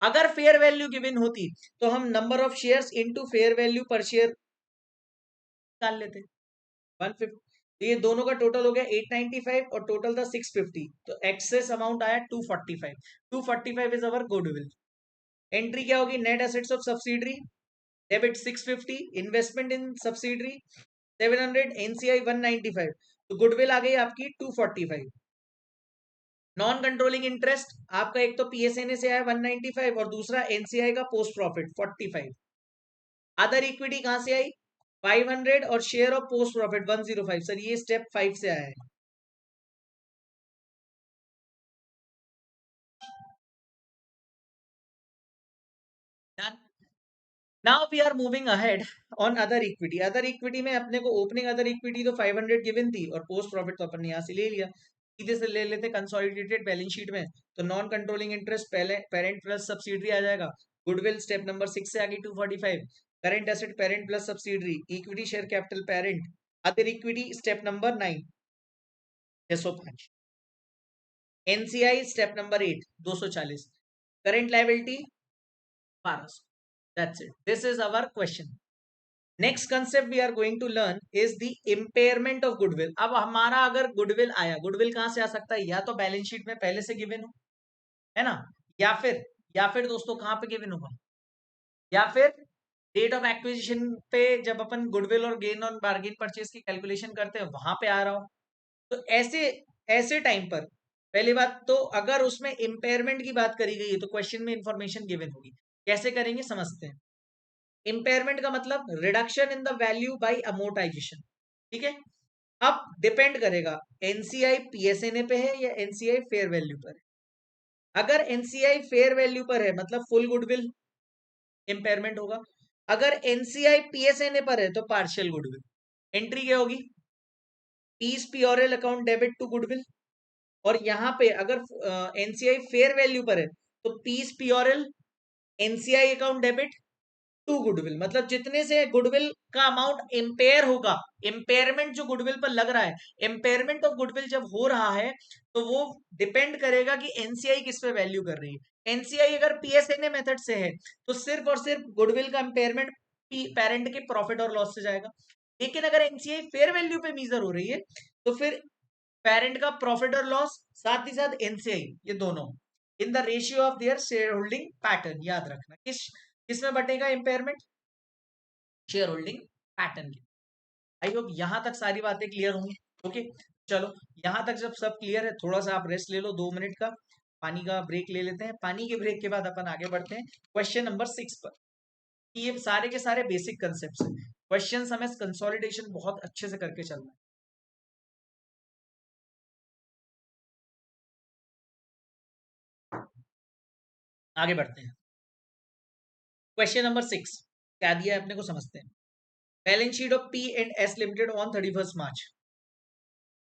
अगर फेयर वैल्यू गिवन होती तो हम number of shares into fair value पर शेयर निकाल लेते। 150, तो ये दोनों का टोटल हो गया 895 और टोटल था 650, तो एक्सेस अमाउंट आया 245। 245 इज अवर गुडविल। एंट्री क्या होगी, net assets of subsidiary debit 650, investment in subsidiary 700, NCI 195, तो गुडविल आ गई आपकी 245। नॉन कंट्रोलिंग इंटरेस्ट आपका एक तो पीएसएनए से आया 195 और दूसरा एनसीआई का पोस्ट प्रॉफिट 45। अदर इक्विटी कहां से आई? 500 और share of post profit 105। Sir ये स्टेप 5 से आया है। Now we are moving ahead on other equity. Other equity में अपने को ओपनिंग अदर इक्विटी तो 500 गिवन थी और पोस्ट प्रॉफिट तो अपन ने यहाँ से ले लिया। सीधे से ले लेते कंसोलिडेटेड बैलेंस शीट में। तो non controlling interest parent plus subsidiary आ जाएगा। गुडविल स्टेप नंबर 6 से आ गई 245। Current asset parent plus subsidiary. Equity share capital parent. Other equity step number 9 605। NCI step number 8 240। Current liability 1200। That's it. This is our question. Next concept we are going to learn is the impairment of goodwill. अब हमारा अगर goodwill आया, goodwill कहां से आ सकता है? या तो बैलेंस शीट में पहले से गिवन हो, है ना, या फिर दोस्तों कहां पे गिवन होगा, या फिर डेट ऑफ एक्विजिशन पे जब अपन गुडविल और गेन ऑन बार्गेन परचेज की कैलकुलेशन करते हैं वहां पे आ रहा हो। तो ऐसे ऐसे टाइम पर पहली बात तो अगर उसमें इम्पेयरमेंट की बात करी गई है तो क्वेश्चन में इंफॉर्मेशन गिवन होगी। कैसे करेंगे समझते हैं। इम्पेयरमेंट का मतलब reduction in the value by amortisation. ठीक है। अब डिपेंड करेगा एनसीआई पीएसएनए पे है या एनसीआई फेयर वैल्यू पर है। अगर एनसीआई फेयर वैल्यू पर है मतलब फुल गुडविल इम्पेयरमेंट होगा। अगर एनसीआई पीएसएनए पर है तो पार्शियल गुडविल। एंट्री क्या होगी? P's P or L account debit to goodwill. और यहां पे अगर एनसीआई फेयर वैल्यू पर है तो P's P or L NCI account debit to goodwill. मतलब जितने से गुडविल का अमाउंट इम्पेयर होगा, इम्पेयरमेंट जो गुडविल पर लग रहा है, इम्पेयरमेंट ऑफ गुडविल जब हो रहा है तो वो डिपेंड करेगा कि एनसीआई किस पे वैल्यू कर रही है। एनसीआई अगर पीएसएनए मेथड से है तो सिर्फ और सिर्फ गुडविल का इम्पेयरमेंट पेरेंट के प्रॉफिट और लॉस से जाएगा। लेकिन अगर एनसीआई फेयर वैल्यू पे मेजर हो रही है तो फिर पेरेंट का प्रॉफिट और लॉस साथ ही साथ एनसीआई, ये दोनों in the ratio of their share holding pattern. याद रखना किसमें बटेगा इम्पेयरमेंट? शेयर होल्डिंग पैटर्न की। आई होप यहां तक सारी बातें क्लियर होंगी। ओके, चलो यहां तक जब सब क्लियर है थोड़ा सा आप रेस्ट ले लो 2 मिनट का, पानी का ब्रेक ले लेते हैं। पानी के ब्रेक के बाद अपन आगे बढ़ते हैं क्वेश्चन नंबर 6 पर। ये सारे के सारे बेसिक कंसेप्ट हैं। क्वेश्चन हमें कंसोलिडेशन बहुत अच्छे से करके चलना है। आगे बढ़ते हैं। क्वेश्चन नंबर 6 क्या दिया है अपने को समझते हैं। Balance sheet of P and S limited on 31 March.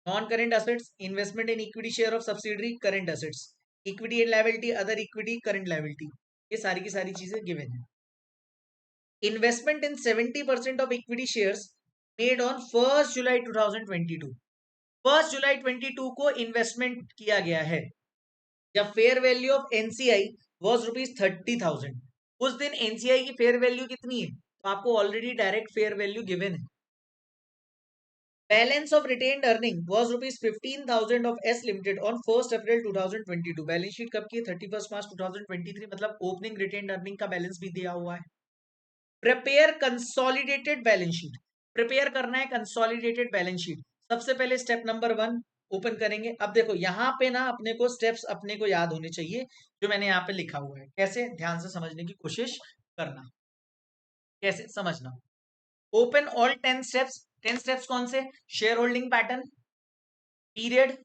Non current assets, investment in equity share of subsidiary, current assets, equity and liability, other equity, current liability. ये सारी की सारी चीजें गिवन है। Investment in 70% of equity shares made on 1 जुलाई 2022। 1 जुलाई 22 को investment किया गया है जब fair value of NCI was ₹30,000। उस दिन एनसीआई की फेयर वैल्यू कितनी है? तो आपको already direct fair value given है। Balance of retained earning was ₹15,000 of S limited on 1 April 2022। Balance sheet कब की है? 31 मार्च 2023। मतलब ओपनिंग रिटेन्ड अर्निंग का बैलेंस भी दिया हुआ है। Prepare consolidated balance sheet. Prepare करना है कंसोलिडेटेड बैलेंस शीट। सबसे पहले स्टेप नंबर 1 ओपन करेंगे। अब देखो यहाँ पे ना अपने को स्टेप्स अपने को याद होने चाहिए जो मैंने यहाँ पे लिखा हुआ है। कैसे? ध्यान से समझने की कोशिश करना। कैसे समझना? Open all 10 steps. 10 स्टेप्स कौन से? Share holding pattern, period,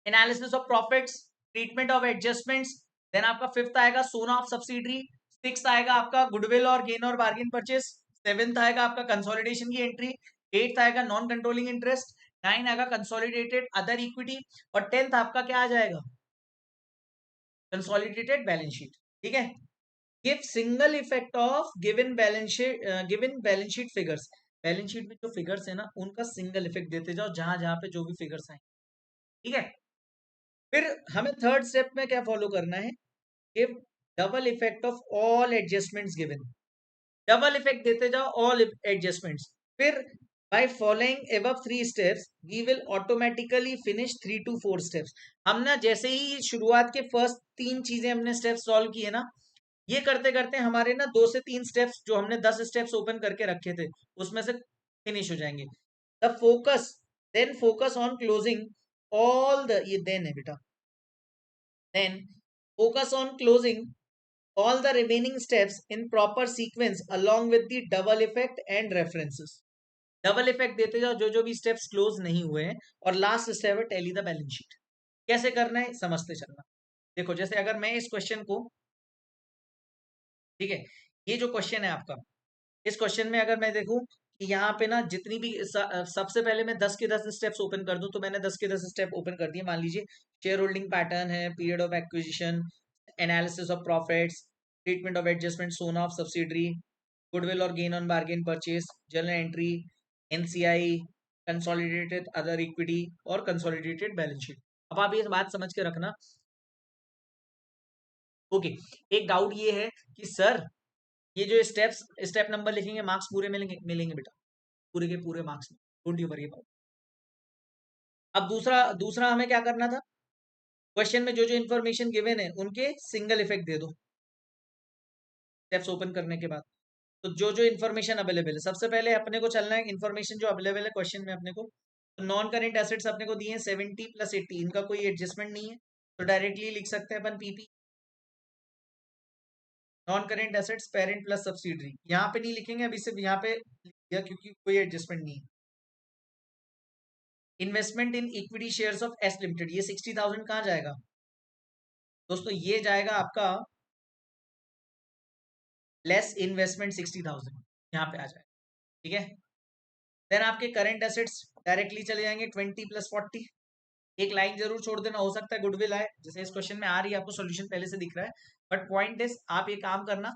analysis of profits, treatment of adjustments. Then आपका फिफ्थ आएगा सोना ऑफ सब्सिडरी। सिक्स आएगा आपका गुडविल और गेन और बार्गेन परचेस। सेवेंथ आएगा आपका कंसोलिडेशन की एंट्री। एट्थ आएगा नॉन कंट्रोलिंग इंटरेस्ट। 9 आएगा कंसोलिडेटेड अदर इक्विटी। और 10th आपका क्या आ जाएगा? Consolidated balance sheet. ठीक है। Give single effect of given balance sheet figures. Balance sheet में जो फिगर्स है ना उनका सिंगल इफेक्ट देते जाओ जहां जहां पे जो भी फिगर्स आए। ठीक है। फिर हमें थर्ड स्टेप में क्या फॉलो करना है? Give double effect of all adjustments given. Double effect देते जाओ ऑल एडजस्टमेंट्स। फिर by following above 3 steps we will automatically finish 3 to 4 steps. हम ना जैसे ही शुरुआत के फर्स्ट 3 चीजें हमने स्टेप्स सॉल्व किए ना, ये करते करते हमारे ना 2 से 3 स्टेप्स जो हमने 10 स्टेप्स ओपन करके रखे थे उसमें से फिनिश हो जाएंगे। The focus then focus on closing all the, ये देन है बेटा, then focus on closing all the remaining steps in proper sequence along with the double effect and references. Double effect देते जाओ जो भी स्टेप्स क्लोज नहीं हुए हैं, और लास्ट स्टेप है टैली द बैलेंस शीट। कैसे करना है समझते चलना। देखो जैसे अगर मैं इस क्वेश्चन को, ठीक है, ये जो क्वेश्चन है आपका, इस क्वेश्चन में अगर मैं देखूं कि यहाँ पे ना जितनी भी सबसे पहले मैं 10 के 10 स्टेप्स ओपन कर दूं, तो मैंने 10 के 10 स्टेप ओपन कर दिए। मान लीजिए शेयर होल्डिंग पैटर्न है, period of acquisition, analysis of profits, treatment of adjustment, SONA of subsidiary, goodwill और gain on bargain purchase, journal entry, NCI, consolidated other equity और कंसोलिडेटेड बैलेंस शीट। अब आप ये बात समझ के रखना। ओके, एक डाउट ये है कि सर ये जो स्टेप्स, स्टेप नंबर लिखेंगे, मार्क्स पूरे मिलेंगे? मिलेंगे बेटा, पूरे के पूरे मार्क्स में, डोंट यू वरी अबाउट। अब दूसरा दूसरा हमें क्या करना था, क्वेश्चन में जो जो इन्फॉर्मेशन गिवन है उनके सिंगल इफेक्ट दे दो स्टेप्स ओपन करने के बाद। तो जो जो इन्फॉर्मेशन अवेलेबल है, सबसे पहले अपने को चलना है इन्फॉर्मेशन जो अवेलेबल है क्वेश्चन में अपने को। तो नॉन करेंट एसेट्स अपने को दिए हैं 70 + 80, इनका कोई एडजस्टमेंट नहीं है, तो डायरेक्टली लिख सकते हैं अपन PP, non current assets parent plus subsidiary. यहाँ पे नहीं लिखेंगे अभी, सिर्फ यहाँ पे लिख दिया क्योंकि कोई एडजस्टमेंट नहीं है। Investment in equity shares of S limited, ये 60,000 कहाँ जाएगा दोस्तों? ये जाएगा आपका लेस इन्वेस्टमेंट 60,000, यहाँ पे आ जाएगा, ठीक है। देन आपके करंट एसेट्स डायरेक्टली चले जाएंगे 20 + 40। एक लाइन जरूर छोड़ देना, हो सकता है गुडविल आए, जैसे इस क्वेश्चन में आ रही है, आपको सॉल्यूशन पहले से दिख रहा है, बट पॉइंट इज आप ये काम करना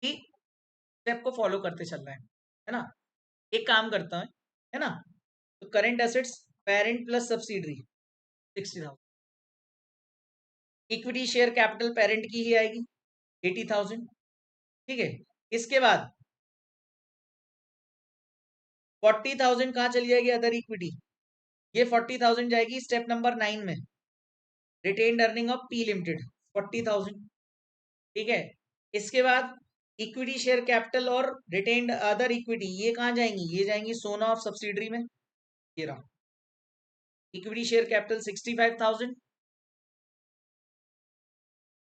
कि स्टेप को फॉलो करते चलना है ना। एक काम करता है ना, तो current assets parent plus subsidiary 60,000, equity share capital parent की ही आएगी 80,000, ठीक है। इसके बाद 40,000 कहाँ चली जाएगी? Other equity. ये 40,000 जाएगी स्टेप नंबर 9 में, retained earning of P limited 40,000, ठीक है। इसके बाद इक्विटी शेयर कैपिटल और रिटेन्ड अदर इक्विटी, ये कहाँ जाएंगी? ये जाएंगी सोना ऑफ सब्सिडरी में, ये रहा। इक्विटी शेयर कैपिटल 65,000,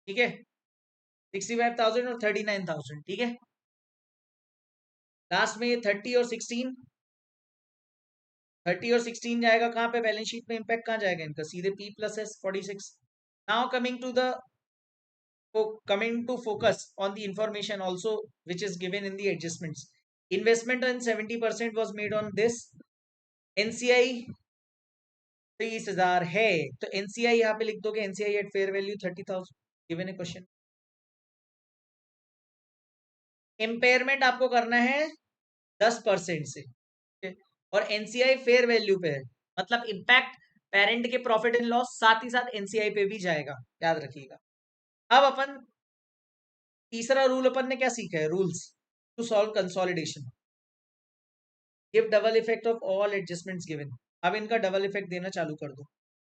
ठीक है, 65,000 और 39,000, ठीक है। लास्ट में ये 30 और 16, 30 और 16 जाएगा कहाँ पे? बैलेंस शीट में इंपैक्ट कहाँ जाएगा इनका? सीधे P + S 46। Now coming to focus on the information also which is given in the adjustments. Investment on 70% was made on this NCI 30,000 है, तो NCI यहाँ पे लिख दोगे, NCI at fair value 30,000 given a question. Impairment आपको करना है 10% से, और NCI फेयर वैल्यू पे है, मतलब इम्पैक्ट पेरेंट के प्रॉफिट एंड लॉस साथ ही साथ NCI पे भी जाएगा, याद रखिएगा। अब अपन तीसरा रूल अपन ने क्या सीखा है? Rules to solve consolidation, give double effect of all adjustments given. अब इनका डबल इफेक्ट देना चालू कर दो।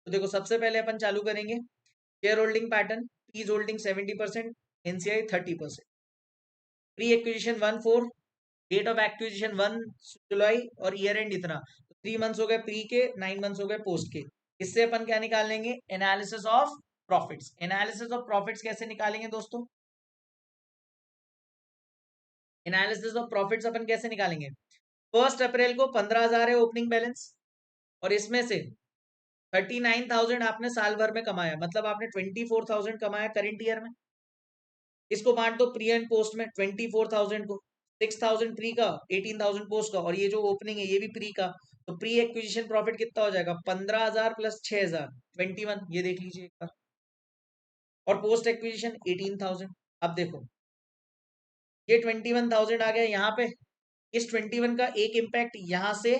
तो देखो सबसे पहले अपन चालू करेंगे share holding pattern, P's holding 70%, NCI 30%, pre acquisition 1/4, date of acquisition 1 जुलाई और ईयर एंड इतना, 3 मंथ्स हो गए प्री के, 9 मंथ्स हो गए पोस्ट के। इससे अपन क्या निकाल लेंगे? Analysis of profits. Analysis of profits कैसे निकालेंगे दोस्तों? एनालिसिस ऑफ प्रॉफिट्स अपन कैसे निकालेंगे? 1 अप्रैल को 15,000 है ओपनिंग बैलेंस, और इसमें से 39,000 आपने साल भर में कमाया, मतलब आपने 24,000 कमाया करंट ईयर में। इसको बांट दो प्री एंड पोस्ट में, 24,000 को 6,000 प्री का, 18,000 पोस्ट का, और ये जो ओपनिंग है ये भी प्री का। तो प्री एक्विजिशन प्रॉफिट कितना हो जाएगा? 15,000 + 6,000 21, ये देख लीजिए एक बार। और पोस्ट एक्विजिशन 18,000। अब देखो ये 21,000 आ गया यहाँ पे, इस 21 का एक इम्पैक्ट यहाँ से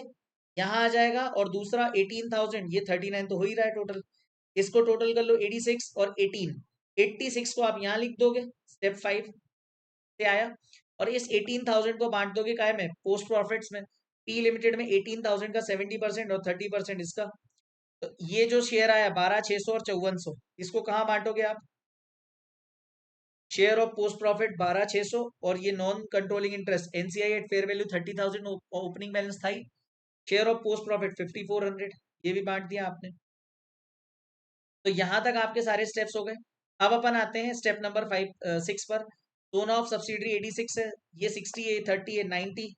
यहाँ आ जाएगा, और दूसरा 18,000, ये 39 तो हो ही रहा है टोटल। इसको टोटल कर लो 86 और 18, 86 को आप यहाँ लिख दोगे, स्टेप 5 से आया, और इस 18,000 को बांट दोगे काय में? पोस्ट प्रॉफिट्स में। पी लिमिटेड में 18,000 का 70% और 30% इसका, तो ये जो शेयर आया 12,600 और 5,400, इसको कहाँ बांटोगे आप? शेयर ऑफ पोस्ट प्रॉफिट 12,600, और ये non controlling interest NCI at fair value 30,000 opening balance था ही, शेयर ऑफ पोस्ट प्रॉफिट 5,400, ये भी बांट दिया आपने। तो यहां तक आपके सारे स्टेप्स हो गए। अब अपन आते हैं स्टेप नंबर 6 पर, टोन ऑफ सब्सिडरी 86 है, ये 60 है, 30 है, 90।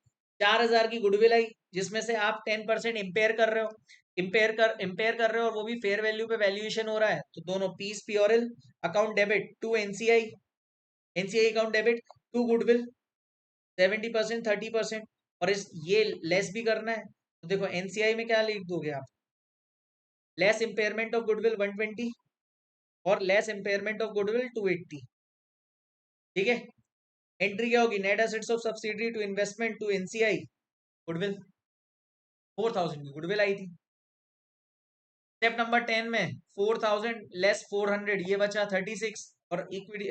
4000 की गुडविल आई, जिसमें से आप 10% इम्पेयर कर रहे हो, इम्पेयर कर रहे हो, और वो भी फेयर वैल्यू पे वैल्यूएशन हो रहा है, तो दोनों P's P or L account debit to NCI, NCI account debit to goodwill 70%, 30%, और इस ये लेस भी करना है, तो देखो एनसीआई में क्या लिख दोगे आप, लेस इम्पेयरमेंट ऑफ गुडविल 120 और लेस इम्पेयरमेंट ऑफ गुडविल 280। ठीक है, एंट्री क्या होगी, net assets of subsidiary to investment to NCI goodwill 4000 की गुडविल आई थी। स्टेप नंबर 10 में 4000 लेस 400, ये बचा 36, और इक्विटी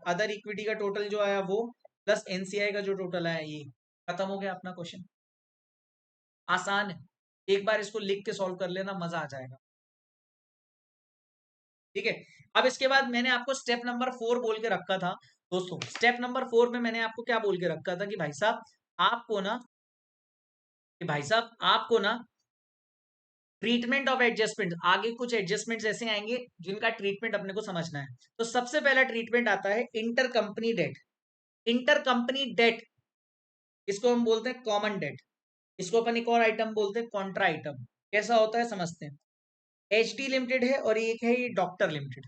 अदर इक्विटी का टोटल जो आया वो प्लस एनसीआई का जो टोटल आया, ये खत्म हो गया अपना क्वेश्चन। आसान है, एक बार इसको लिख के सॉल्व कर लेना, मजा आ जाएगा। ठीक है, अब इसके बाद मैंने आपको स्टेप नंबर 4 बोल के रखा था दोस्तों। स्टेप नंबर 4 में मैंने आपको क्या बोल के रखा था कि भाई साहब आपको ना, ट्रीटमेंट ऑफ एडजस्टमेंट, आगे कुछ एडजस्टमेंट्स ऐसे आएंगे जिनका ट्रीटमेंट अपने को समझना है। तो सबसे पहला ट्रीटमेंट आता है inter company debt. Inter company debt, इसको हम बोलते हैं कॉमन डेट, इसको अपन एक और आइटम बोलते हैं कॉन्ट्रा आइटम। कैसा होता है समझते हैं। एच डी लिमिटेड है और एक है ये डॉक्टर लिमिटेड।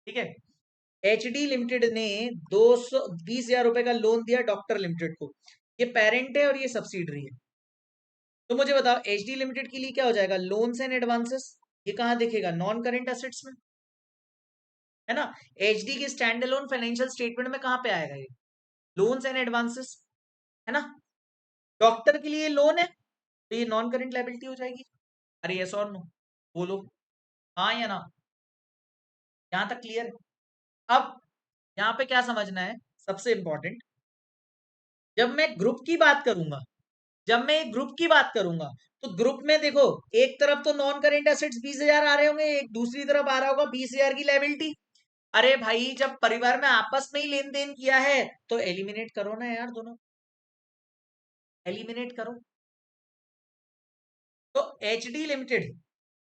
ठीक है, एच डी लिमिटेड ने 220,000 रुपए का लोन दिया डॉक्टर लिमिटेड को, ये पेरेंट है और ये सब्सिडरी है। तो मुझे बताओ एच डी लिमिटेड के लिए क्या हो जाएगा, लोन्स एंड एडवांसेस, ये कहाँ दिखेगा, नॉन करेंट एसेट्स में, है ना। एच डी के स्टैंड अलोन फाइनेंशियल स्टेटमेंट में कहाँ पे आएगा ये, लोन्स एंड एडवांसेस, है ना। डॉक्टर के लिए लोन है तो ये नॉन करेंट लायबिलिटी हो जाएगी। अरे यस और नो बोलो, हाँ या ना, यहां तक क्लियर है। अब यहाँ पे क्या समझना है, सबसे इंपॉर्टेंट, जब मैं ग्रुप की बात करूंगा, जब मैं एक ग्रुप की बात करूंगा, तो ग्रुप में देखो एक तरफ तो नॉन करेंट एसेट्स 20,000 आ रहे होंगे, एक दूसरी तरफ आ रहा होगा 20,000 की लायबिलिटी। अरे भाई जब परिवार में आपस में ही लेन देन किया है तो एलिमिनेट करो ना यार, दोनों एलिमिनेट करो। तो एच डी लिमिटेड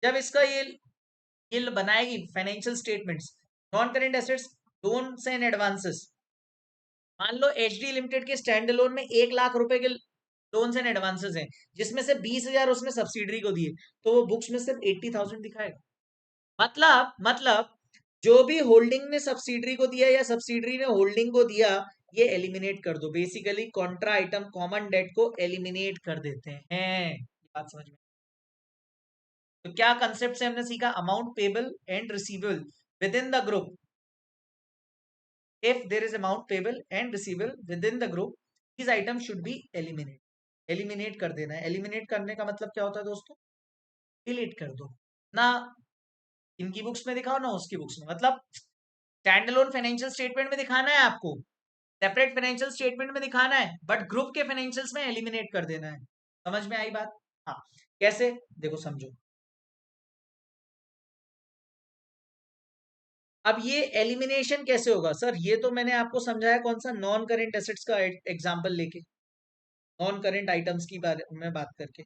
जब इसका ये बनाएगी financial statements, non current assets, loans and advances, मान लो एच डी लिमिटेड के स्टैंड लोन में 1,00,000 रुपए के लोन्स एंड एडवांसेस हैं, जिसमें से 20,000 उसने सब्सिडरी को दिए, तो वो बुक्स में सिर्फ 80,000 दिखाएगा। मतलब जो भी होल्डिंग ने सब्सिडरी को दिया या सब्सिडरी ने होल्डिंग को दिया, ये एलिमिनेट कर दो। Basically contra item common debt को एलिमिनेट कर देते हैं। बात समझ में, तो क्या कंसेप्ट से हमने सीखा, amount payable and receivable with in the group, if there is amount payable and receivable within the group, these items should be eliminated। Eliminate कर देना है। एलिमिनेट करने का मतलब क्या होता है दोस्तों, डिलीट कर दो ना, इनकी बुक्स में दिखाओ ना उसकी बुक्स में, मतलब स्टैंड अलोन फाइनेंशियल स्टेटमेंट में दिखाना है आपको, सेपरेट फाइनेंशियल स्टेटमेंट में दिखाना है, बट ग्रुप के फाइनेंशियल्स में एलिमिनेट कर देना है। समझ में आई बात, हाँ। कैसे, देखो समझो। अब ये एलिमिनेशन कैसे होगा सर, ये तो मैंने आपको समझाया कौन सा, नॉन करेंट एसेट्स का एग्जांपल लेके, नॉन करेंट आइटम्स की बारे में बात करके।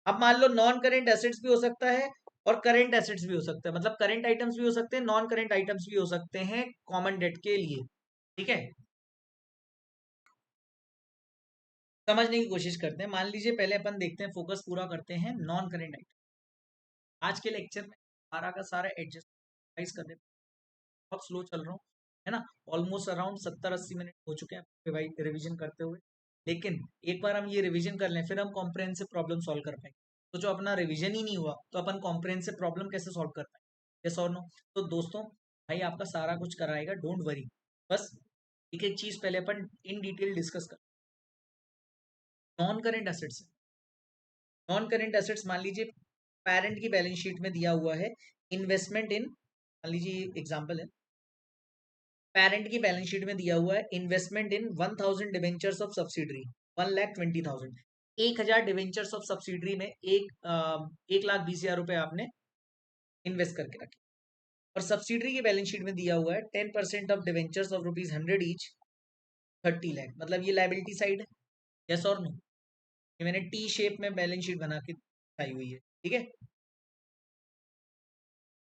अब मान लो नॉन करेंट एसेट्स भी हो सकता है और करेंट एसेट्स भी हो सकता है, मतलब करेंट आइटम्स भी हो सकते हैं, नॉन करेंट आइटम्स भी हो सकते हैं कॉमन डेट के लिए। ठीक है, समझने की कोशिश करते हैं। मान लीजिए पहले अपन देखते हैं, फोकस पूरा करते हैं नॉन करेंट आइटम। आज के लेक्चर में सारा का सारा एडजस्ट करने, बहुत स्लो चल रहा हूँ, है ना। ऑलमोस्ट अराउंड 70-80 मिनट हो चुके हैं भाई रिवीजन करते हुए। लेकिन एक बार हम ये रिवीजन कर लें, फिर हम कॉम्प्रिहेंसिव प्रॉब्लम सॉल्व कर पाएंगे। तो जो अपना रिवीजन ही नहीं हुआ, तो अपन कॉम्प्रिहेंसिव प्रॉब्लम कैसे सॉल्व कर पाएंगे, यस और नो। तो दोस्तों भाई आपका सारा कुछ कराएगा, डोंट वरी। बस एक एक चीज पहले अपन इन डिटेल डिस्कस कर। Non current assets, non current assets मान लीजिए पेरेंट की बैलेंस शीट में दिया हुआ है इन्वेस्टमेंट इन, मान लीजिए एग्जाम्पल है, पेरेंट की बैलेंस शीट में दिया हुआ है investment in 1,000 debentures of subsidiary, 1,20,000, 1,000 debentures of subsidiary में 1,20,000 रुपए आपने इन्वेस्ट करके रखे। और सब्सिडरी की बैलेंस शीट में दिया हुआ है 10% of debentures of ₹100 each, 30 lakh, मतलब ये लाइबिलिटी साइड है, यस और नो। ये मैंने टी शेप में बैलेंस शीट बना के दिखाई हुई है, ठीक है।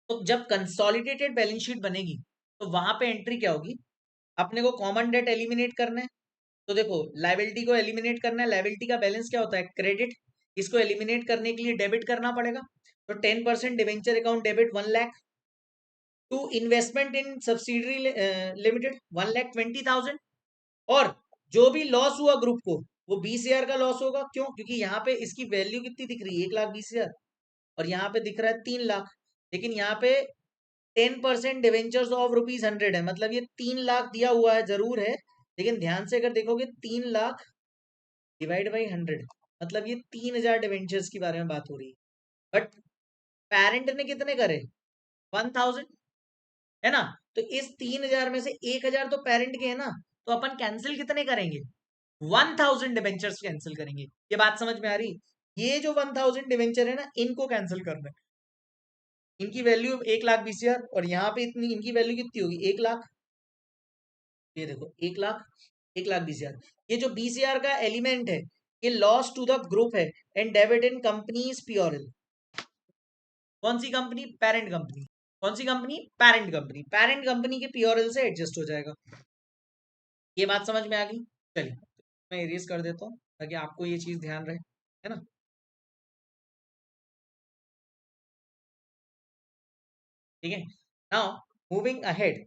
तो जब कंसोलिडेटेड बैलेंस शीट बनेगी तो वहां पे एंट्री क्या होगी, अपने को कॉमन डेट एलिमिनेट करना है। तो देखो लाइबिलिटी को एलिमिनेट करना है, लाइबिलिटी का बैलेंस क्या होता है, क्रेडिट। इसको एलिमिनेट करने के लिए डेबिट करना पड़ेगा। तो 10% debenture account debit 1 lakh to investment in subsidiary limited 1,20,000। और जो भी लॉस हुआ ग्रुप को वो 20,000 का लॉस होगा। क्यों? क्योंकि यहाँ पे इसकी वैल्यू कितनी दिख रही है, 1,20,000, और यहाँ पे दिख रहा है 3 लाख। लेकिन यहाँ पे 10% डिवेंचर्स ऑफ ₹100 है, मतलब ये 3 लाख दिया हुआ है जरूर है, लेकिन ध्यान से अगर देखोगे 3 लाख डिवाइड बाई 100, मतलब ये 3,000 डिवेंचर्स के बारे में बात हो रही है। बट पेरेंट ने कितने करे, 1,000, है ना। तो इस 3,000 में से 1,000 तो पेरेंट के है ना, तो अपन कैंसिल कितने करेंगे, 1,000 डिवेंचर्स कैंसिल करेंगे। ये बात समझ में आ रही? ये जो 1,000 डिवेंचर है ना, इनको कैंसिल करना है। इनकी वैल्यू 1,20,000 और यहाँ पे इतनी इनकी वैल्यू कितनी होगी, 1 लाख। ये देखो 1 लाख, 1,20,000। ये जो 20,000 का एलिमेंट है ये लॉस टू द ग्रुप है and debit in companies P or L. कौन सी कंपनी, पेरेंट कंपनी। कौन सी company, parent company. Parent company के पीओरएल से एडजस्ट हो जाएगा। ये बात समझ में आ गई? चलिए मैं इरेज कर देता हूँ ताकि आपको ये चीज ध्यान रहे, है ना। ठीक है, नाउ मूविंग अहेड।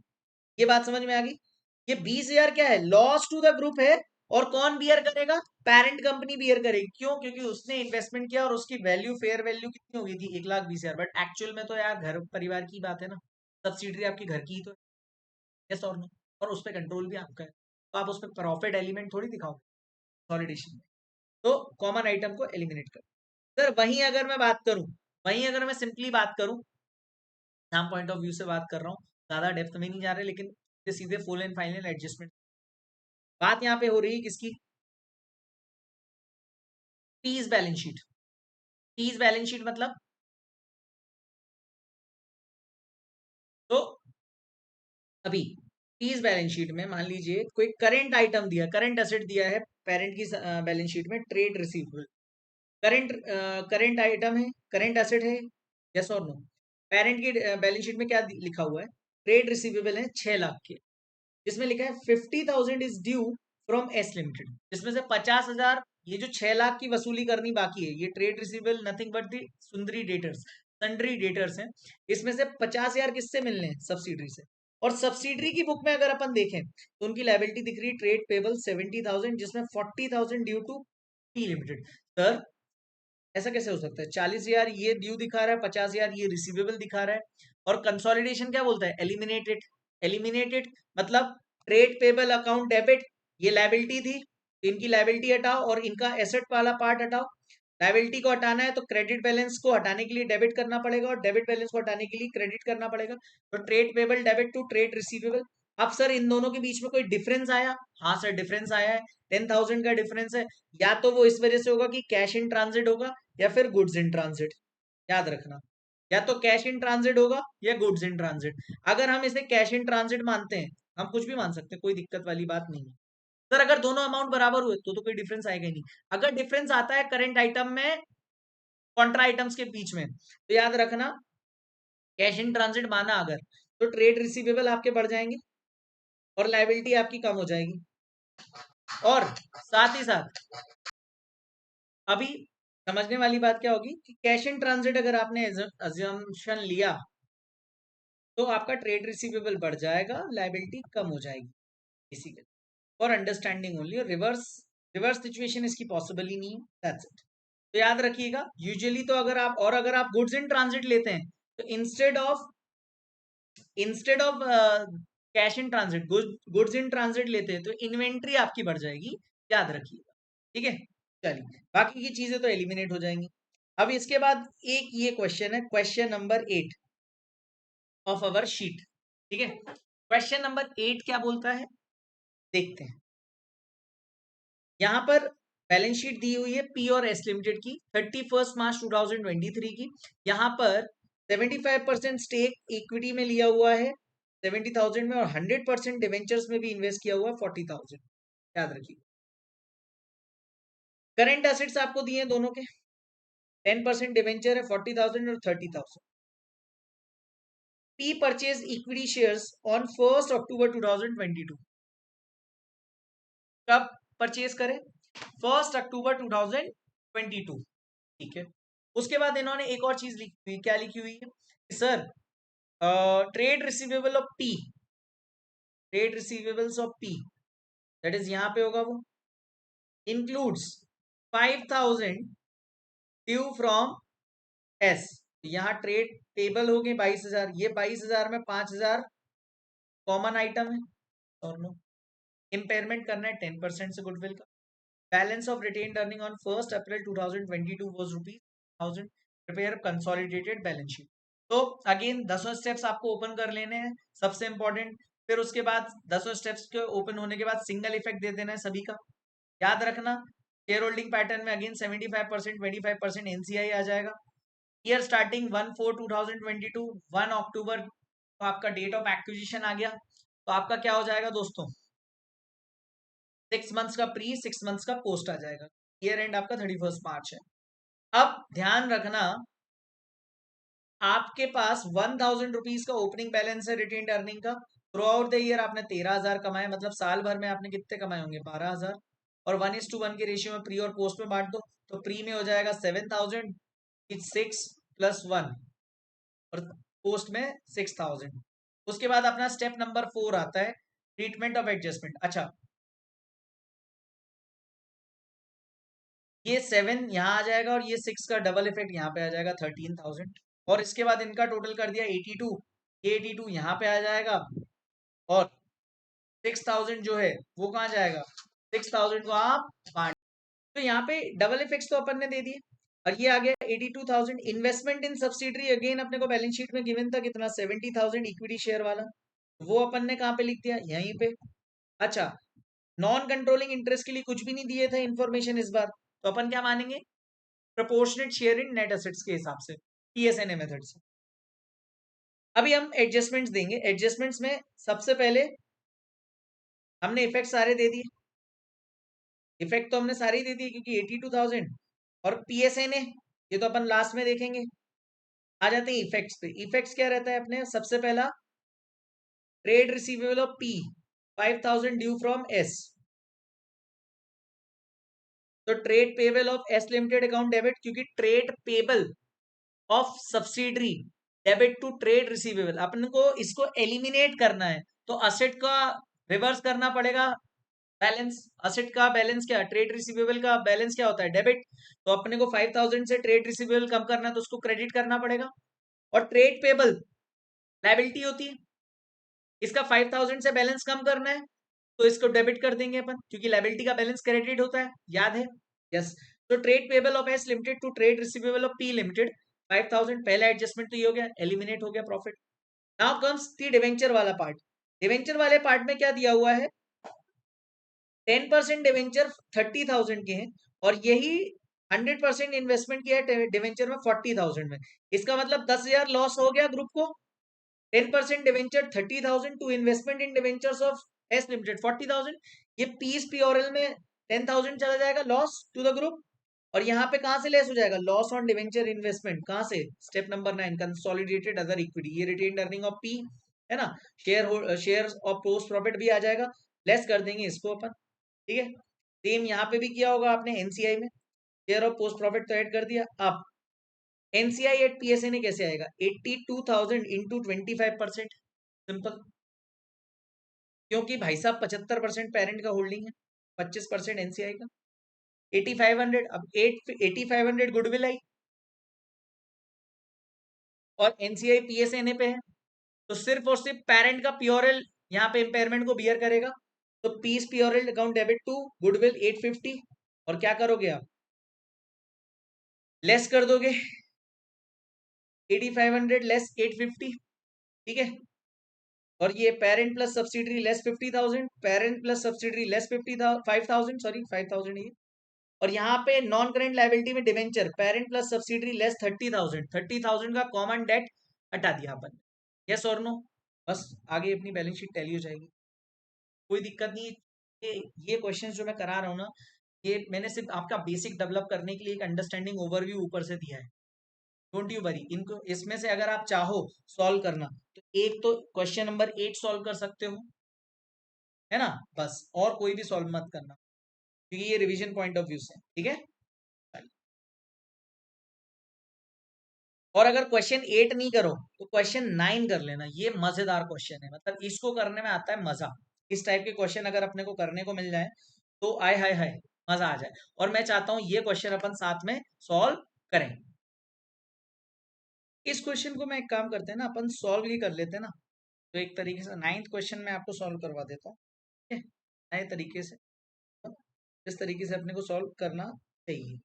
ये बात समझ में आ गई? ये 20,000 क्या है, लॉस टू द ग्रुप है। और कौन बियर करेगा, पेरेंट कंपनी बियर करेगी। क्यों? क्योंकि उसने इन्वेस्टमेंट किया और उसकी वैल्यू, फेयर वैल्यू कितनी हो गई थी, 1,20,000। बट एक्चुअल में तो यार घर परिवार की बात है ना, सब्सिडरी आपकी घर की ही तो है, यस और नो। और उस पर कंट्रोल भी आपका है, तो आप उस पर प्रॉफिट एलिमेंट थोड़ी दिखाओ सॉलिडेशन में। तो कॉमन आइटम को एलिमिनेट कर। सर वहीं अगर मैं बात करूं, वहीं अगर मैं सिंपली बात करूं, नाम पॉइंट ऑफ व्यू से बात कर रहा हूँ, ज्यादा डेप्थ में नहीं जा रहे, लेकिन सीधे फुल एंड फाइनल एडजस्टमेंट बात यहाँ पे हो रही है किसकी, P's balance sheet. P's balance sheet मतलब, तो अभी पीस बैलेंस शीट में मान लीजिए कोई करंट आइटम दिया, करंट एसेट दिया है पेरेंट की बैलेंस शीट में, trade receivable. Current current item है, करंट एसेट है, यस और नो। पेरेंट की बैलेंस शीट में क्या लिखा हुआ है, ट्रेड रिसीवेबल है 6 लाख के, जिसमें लिखा है 50,000 is due from S limited, जिसमें से 50,000 ये जो 6 लाख की वसूली करनी बाकी है, ये trade receivable nothing but the Sundari debtors, sundry debtors हैं। इसमें से 50,000 किससे मिलने हैं, सब्सिडरी से। और सब्सिडरी की बुक में अगर अपन देखें तो उनकी लाइबिलिटी दिख रही है ट्रेड पेबल 70,000, जिसमें 40,000 due to P limited. Sir ऐसा कैसे हो सकता है, 40,000 ये ड्यू दिखा रहा है, 50,000 ये रिसीवेबल दिखा रहा है। और कंसोलिडेशन क्या बोलता है, एलिमिनेटेड। एलिमिनेटेड मतलब ट्रेड पेबल अकाउंट डेबिट, ये लाइबिलिटी थी, इनकी लाइबिलिटी हटाओ और इनका एसेट वाला पार्ट हटाओ। लाइबिलिटी को हटाना है तो क्रेडिट बैलेंस को हटाने के लिए डेबिट करना पड़ेगा, और डेबिट बैलेंस को हटाने के लिए क्रेडिट करना पड़ेगा। तो trade payable debit to trade receivable. अब सर इन दोनों के बीच में कोई डिफरेंस आया, हाँ सर डिफरेंस आया है, 10,000 का डिफरेंस है। या तो वो इस वजह से होगा कि कैश इन ट्रांजिट होगा या फिर गुड्स इन ट्रांजिट, याद रखना। या तो कैश इन ट्रांजिट होगा या गुड्स इन ट्रांजिट। अगर हम इसे कैश इन ट्रांजिट मानते हैं, हम कुछ भी मान सकते हैं, कोई दिक्कत वाली बात नहीं है। सर अगर दोनों अमाउंट बराबर हुए तो कोई डिफरेंस आएगा ही नहीं। अगर डिफरेंस आता है करंट आइटम में कॉन्ट्रा आइटम्स के बीच में, तो याद रखना कैश इन ट्रांजिट माना अगर, तो ट्रेड रिसीवेबल आपके बढ़ जाएंगे और लाइबिलिटी आपकी कम हो जाएगी। और साथ ही साथ अभी समझने वाली बात क्या होगी कि कैश इन ट्रांजिट अगर आपने अजम्पशन लिया तो आपका ट्रेड रिसीवेबल बढ़ जाएगा, लाइबिलिटी कम हो जाएगी। इसी for understanding only, reverse reverse situation इसकी पॉसिबल ही नहीं है, दैट्स इट। तो याद रखिएगा यूजुअली तो अगर आप गुड्स इन ट्रांजिट लेते हैं तो instead of cash in transit goods in transit लेते हैं तो इन्वेंट्री आपकी बढ़ जाएगी, याद रखिएगा। ठीक है, चलिए बाकी की चीजें तो एलिमिनेट हो जाएंगी। अब इसके बाद एक ये क्वेश्चन है, question number 8 of our sheet. ठीक है, क्वेश्चन नंबर 8 क्या बोलता है, देखते हैं। यहां पर बैलेंस शीट दी हुई है पी और एस लिमिटेड की 31 मार्च 2023 की। यहां पर 75% स्टेक इक्विटी में लिया हुआ है 70,000 में, और 100% डिवेंचर्स में भी इन्वेस्ट किया हुआ है 40,000, याद रखिए। करंट एसेट्स आपको दिए हैं दोनों के, 10% डिवेंचर है 40,000 और 30,000। P purchase equity shares on 1 अक्टूबर 2022। कब परचेज करें? 1 अक्टूबर 2022, ठीक है। उसके बाद इन्होंने एक और चीज लिखी हुई, क्या लिखी हुई है sir? Trade receivable of P, trade receivables of P, that is यहाँ पे होगा वो, इंक्लूड्स 5000 ड्यू फ्रॉम एस। यहाँ ट्रेड पेबल हो गए 22,000, ये 22,000 में 5,000 कॉमन आइटम है और नो। इम्पेयरमेंट करना है 10% से गुडविल का। Balance of retained earning on 1 April 2022 was ₹1000। Prepare consolidated balance sheet. तो अगेन 10 स्टेप्स आपको ओपन कर लेने हैं, सबसे इंपॉर्टेंट। फिर उसके बाद 10 स्टेप्स के ओपन होने के बाद सिंगल इफेक्ट दे देना है सभी का। याद रखना शेयर होल्डिंग पैटर्न में अगेन 75% 25% एनसीआई आ जाएगा। ईयर स्टार्टिंग 1/4/2022, 1 अक्टूबर तो आपका डेट ऑफ एक्विजिशन आ गया। तो आपका क्या हो जाएगा दोस्तों? 6 मंथ्स का प्री, 6 मंथ्स का पोस्ट आ जाएगा। ईयर एंड आपका 31 मार्च है। अब ध्यान रखना, आपके पास 1,000 रुपीज का ओपनिंग बैलेंस है रिटेन्ड अर्निंग का। थ्रू आउट द ईयर आपने 13,000 कमाए, मतलब साल भर में आपने कितने कमाए होंगे? 12,000। और 1:1 के रेशियो में प्री और पोस्ट में बांट दो, तो प्री में हो जाएगा 7,000, 6 + 1, और पोस्ट में 6,000। उसके बाद अपना स्टेप नंबर 4 आता है, ट्रीटमेंट ऑफ एडजस्टमेंट। अच्छा, ये 7 यहाँ आ जाएगा और ये 6 का डबल इफेक्ट यहाँ पे आ जाएगा 13,000। और इसके बाद इनका टोटल कर दिया 82, ये 82 यहाँ पे आ जाएगा, और 6,000 जो है वो कहाँ जाएगा? 6,000 को आप बांट, तो यहाँ पे डबल इफेक्ट्स तो अपन ने दे दिए। और ये आ गया 82,000। इन्वेस्टमेंट इन सब्सिडरी अगेन अपने को बैलेंस शीट में गिवन था कितना? 70,000 इक्विटी शेयर वाला, वो अपन ने कहाँ पे लिख दिया? यहीं पे। अच्छा, नॉन कंट्रोलिंग इंटरेस्ट के लिए कुछ भी नहीं दिए थे इंफॉर्मेशन इस बार, तो अपन क्या मानेंगे? Proportionate share in net assets के हिसाब से, पीएसएनए मेथड से। अभी हम एडजस्टमेंट्स देंगे। एडजस्टमेंट्स में सबसे पहले हमने इफेक्ट सारे दे दिए, इफेक्ट तो हमने सारे दे दिए क्योंकि 82,000 और पीएसएनए ये तो अपन लास्ट में देखेंगे। आ जाते हैं इफेक्ट्स पे। इफेक्ट्स क्या रहता है अपने? सबसे पहला trade receivable of P, 5,000 due from S, तो trade payable of S limited account debit, क्योंकि trade payable of subsidiary debit to trade receivable, अपन को इसको एलिमिनेट करना है, तो असेट का रिवर्स करना पड़ेगा बैलेंस। असेट का बैलेंस क्या? ट्रेड रिसीवेबल का बैलेंस क्या होता है? डेबिट। तो अपने को 5,000 से ट्रेड रिसीवेबल कम करना है, तो उसको क्रेडिट करना पड़ेगा। और ट्रेड पेबल लायबिलिटी होती है, इसका 5,000 से बैलेंस कम करना है, तो इसको डेबिट कर देंगे अपन, क्योंकि लायबिलिटी का बैलेंस क्रेडिट होता है, याद है? यस। तो trade payable of S limited to trade receivable of P limited 5,000, पहला एडजस्टमेंट तो ये हो गया, एलिमिनेट हो गया profit. Now comes the debenture वाला पार्ट। डिवेंचर वाले पार्ट में क्या दिया हुआ है? 10% डिवेंचर 30,000 के हैं, और यही 100% इन्वेस्टमेंट किया है डिवेंचर में 40,000 में। इसका मतलब 10,000 लॉस हो गया ग्रुप को। 10% debenture 30,000 to investment in debentures of S limited 40,000। ये पीस पीओरएल में 10,000 चला जाएगा लॉस टू द ग्रुप, और यहाँ पे कहां से लेस हो जाएगा? लॉस ऑन डिवेंचर इन्वेस्टमेंट, कहां से? Step number 9, consolidated other equity, ये रिटेन्ड अर्निंग ऑफ पी है ना, शेयर ऑफ पोस्ट प्रॉफिट भी आ जाएगा, लेस कर देंगे इसको अपन, ठीक है। सेम यहाँ पे भी किया होगा आपने एनसीआई में, शेयर ऑफ पोस्ट प्रॉफिट तो ऐड कर दिया। अब एनसीआई एट पीएसएनए कैसे आएगा? 82,000 इंटू 25%, सिंपल। क्योंकि भाई साहब 75% पेरेंट का होल्डिंग है, 25% एनसीआई का, 8500। अब 8500 गुडविल आई, और एनसीआई पीएसएनए पे है, तो सिर्फ और सिर्फ पेरेंट का प्योरल यहाँ पे इम्पेयरमेंट को बियर करेगा। तो P's P or L account debit to goodwill 850, और क्या करोगे आप? लेस कर दोगे 8500 लेस 850, ठीक है। और ये parent plus subsidiary less 50,000, parent plus subsidiary less 5,000, sorry 5,000 ये। और यहाँ पे नॉन करेंट लायबिलिटी में debenture parent plus subsidiary less 30,000, 30,000 का कॉमन डेट हटा दिया अपन। यस और नो? बस आगे अपनी बैलेंस शीट टैली हो जाएगी, कोई दिक्कत नहीं। ये क्वेश्चन जो मैं करा रहा हूँ ना, ये मैंने सिर्फ आपका बेसिक डेवलप करने के लिए एक अंडरस्टैंडिंग ओवरव्यू ऊपर से दिया है। डोंट यू वरी, इनको इसमें से अगर आप चाहो सॉल्व करना, तो एक तो क्वेश्चन नंबर 8 सॉल्व कर सकते हो, है ना, बस और कोई भी सॉल्व मत करना क्योंकि ये रिवीजन पॉइंट ऑफ व्यू से, ठीक है। और अगर क्वेश्चन 8 नहीं करो तो क्वेश्चन 9 कर लेना, ये मजेदार क्वेश्चन है, मतलब इसको करने में आता है मजा। इस टाइप के क्वेश्चन अगर अपने को करने को मिल जाए तो आय हाय हाय मजा आ जाए। और मैं चाहता हूं ये क्वेश्चन अपन साथ में सॉल्व करें। इस क्वेश्चन को मैं एक काम करते हैं ना, अपन सॉल्व ही कर लेते हैं ना। तो एक तरीके से 9th क्वेश्चन में आपको सॉल्व करवा देता हूँ, ठीक है, नए तरीके से, इस तरीके से अपने को सॉल्व करना चाहिए।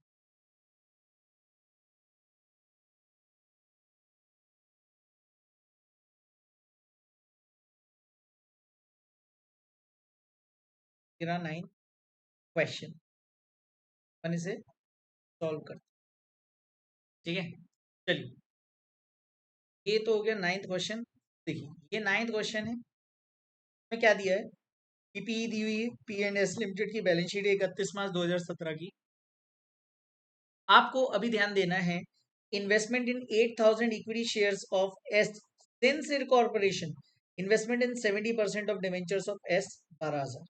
मेरा 9th क्वेश्चन अपन इसे सॉल्व करते हैं, ठीक है। चलिए, ये तो हो गया 9th क्वेश्चन। देखिए ये 9th क्वेश्चन है, में क्या दिया है, पीपीई दी हुई है, पी एंड एस लिमिटेड की बैलेंस शीट 31 मार्च 2017 की। आपको अभी ध्यान देना है, investment in 8,000 equity shares of S sincere corporation, investment in 70% of debentures of S 12,000।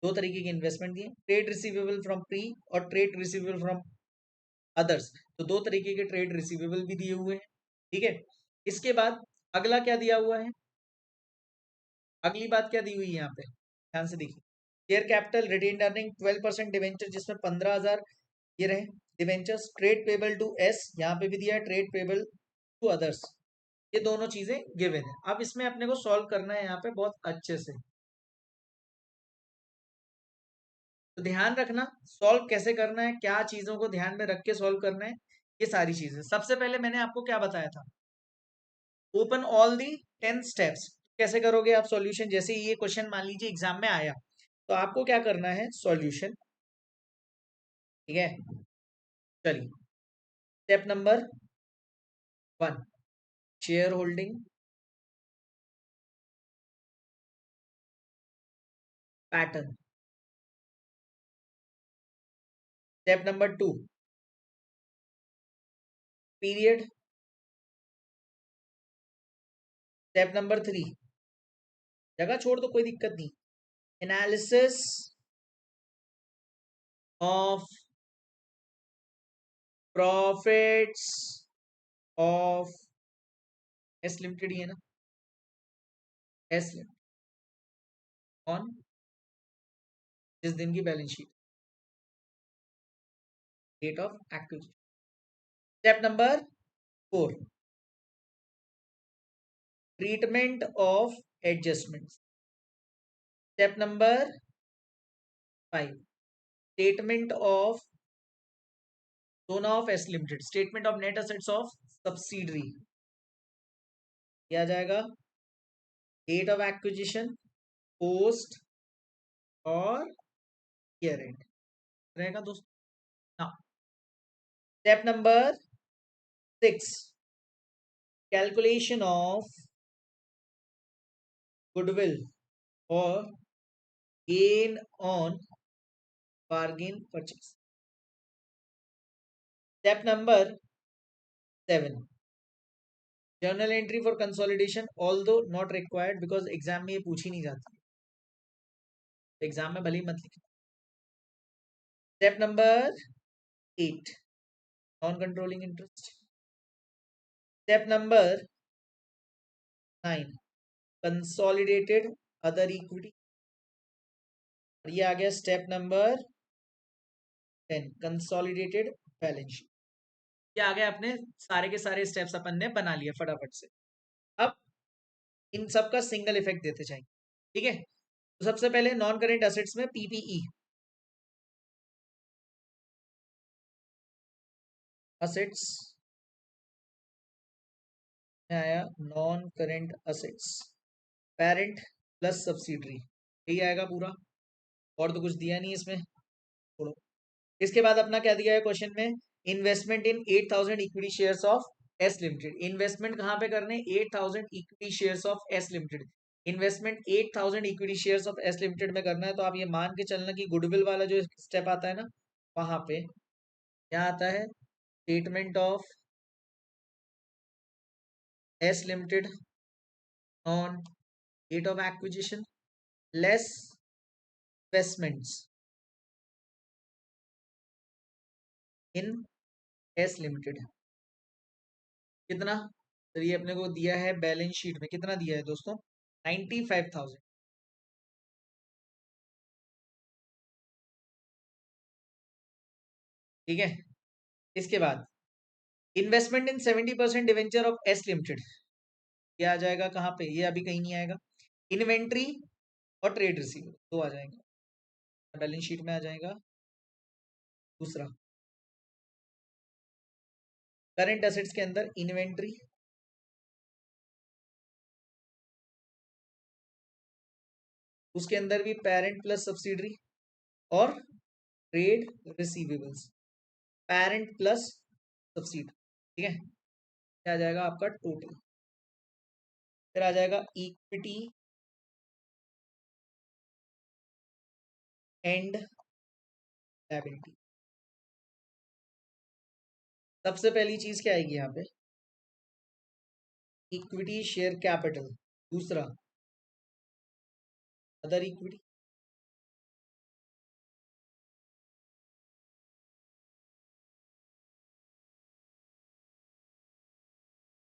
दो तरीके की इन्वेस्टमेंट दिए, ट्रेड रिसीवेबल फ्रॉम प्री और ट्रेड रिसीवेबल फ्रॉम अदर्स। तो दो तरीके के ट्रेड रिसीवेबल भी दिए हुए हैं, ठीक है। इसके बाद अगला क्या दिया हुआ है, अगली बात क्या दी हुई है यहाँ पे, ध्यान से देखिए, share capital retained earning 12% debenture जिसमें 15,000 ये रहे debentures, trade payable to S यहाँ पे भी दिया है, ट्रेड पेबल टू अदर्स, ये दोनों चीजें गिवन है। अब इसमें अपने को सॉल्व करना है यहाँ पे बहुत अच्छे से। तो ध्यान रखना सॉल्व कैसे करना है, क्या चीजों को ध्यान में रख के सॉल्व करना है, ये सारी चीजें। सबसे पहले मैंने आपको क्या बताया था, ओपन ऑल दी 10 स्टेप्स। कैसे करोगे आप सॉल्यूशन, जैसे ये क्वेश्चन मान लीजिए एग्जाम में आया तो आपको क्या करना है, सॉल्यूशन, ठीक है। चलिए, step number 1, share holding pattern. Step number 2, period. Step number 3, जगह छोड़ दो कोई दिक्कत नहीं, analysis of profits of S limited, ही है ना, एस ऑन जिस दिन की balance sheet, date of acquisition. Step number 4, treatment of adjustment. Step number 5, statement of SONA of S limited, statement of net assets of subsidiary किया जाएगा, date of acquisition, post और year end रहेगा दोस्तों। हाँ, step number 6, calculation of goodwill और gain on bargain purchase. Step number 7, journal entry for consolidation although not required because exam में ये पूछी नहीं जाती, एग्जाम में भले ही मत लिखना। Step number 8, non controlling interest. Step number 9, consolidated other equity. और ये आ गया step number 10, consolidated balance sheet. ये आ गए अपने सारे के सारे स्टेप्स अपन ने बना लिए फटाफट से। अब इन सब का सिंगल इफेक्ट देते जाएंगे, ठीक है। तो सबसे पहले नॉन करेंट एसेट्स में पीपीई असेट्स में आया, non current assets parent plus subsidiary, यही आएगा पूरा, और तो कुछ दिया नहीं इसमें, छोड़ो। इसके बाद अपना क्या दिया है क्वेश्चन में, investment in 8,000 equity shares of S limited. Investment कहां पे करने, 8,000 equity shares of S limited. Investment 8,000 equity shares of S limited में करना है, तो आप ये मान के चलना कि गुडविल वाला जो स्टेप आता है ना, वहां पे क्या आता है, statement of S limited on date of acquisition less investments in S limited कितना? तो ये अपने को दिया है बैलेंस शीट में, कितना दिया है दोस्तों? 95,000। ठीक है। इसके बाद investment in 70% debenture of S limited, ये आ जाएगा कहाँ पे? ये अभी कहीं नहीं आएगा। इन्वेंट्री और ट्रेड रिसीवेबल दो आ जाएंगे, बैलेंस शीट में आ जाएगा। दूसरा करंट एसेट्स के अंदर इन्वेंट्री, उसके अंदर भी पेरेंट प्लस सब्सिडरी, और trade receivables parent plus subsidiary. ठीक है, क्या आ जाएगा आपका टोटल? फिर आ जाएगा इक्विटी एंड लायबिलिटी। सबसे पहली चीज क्या आएगी यहाँ पे? Equity share capital. दूसरा अदर इक्विटी।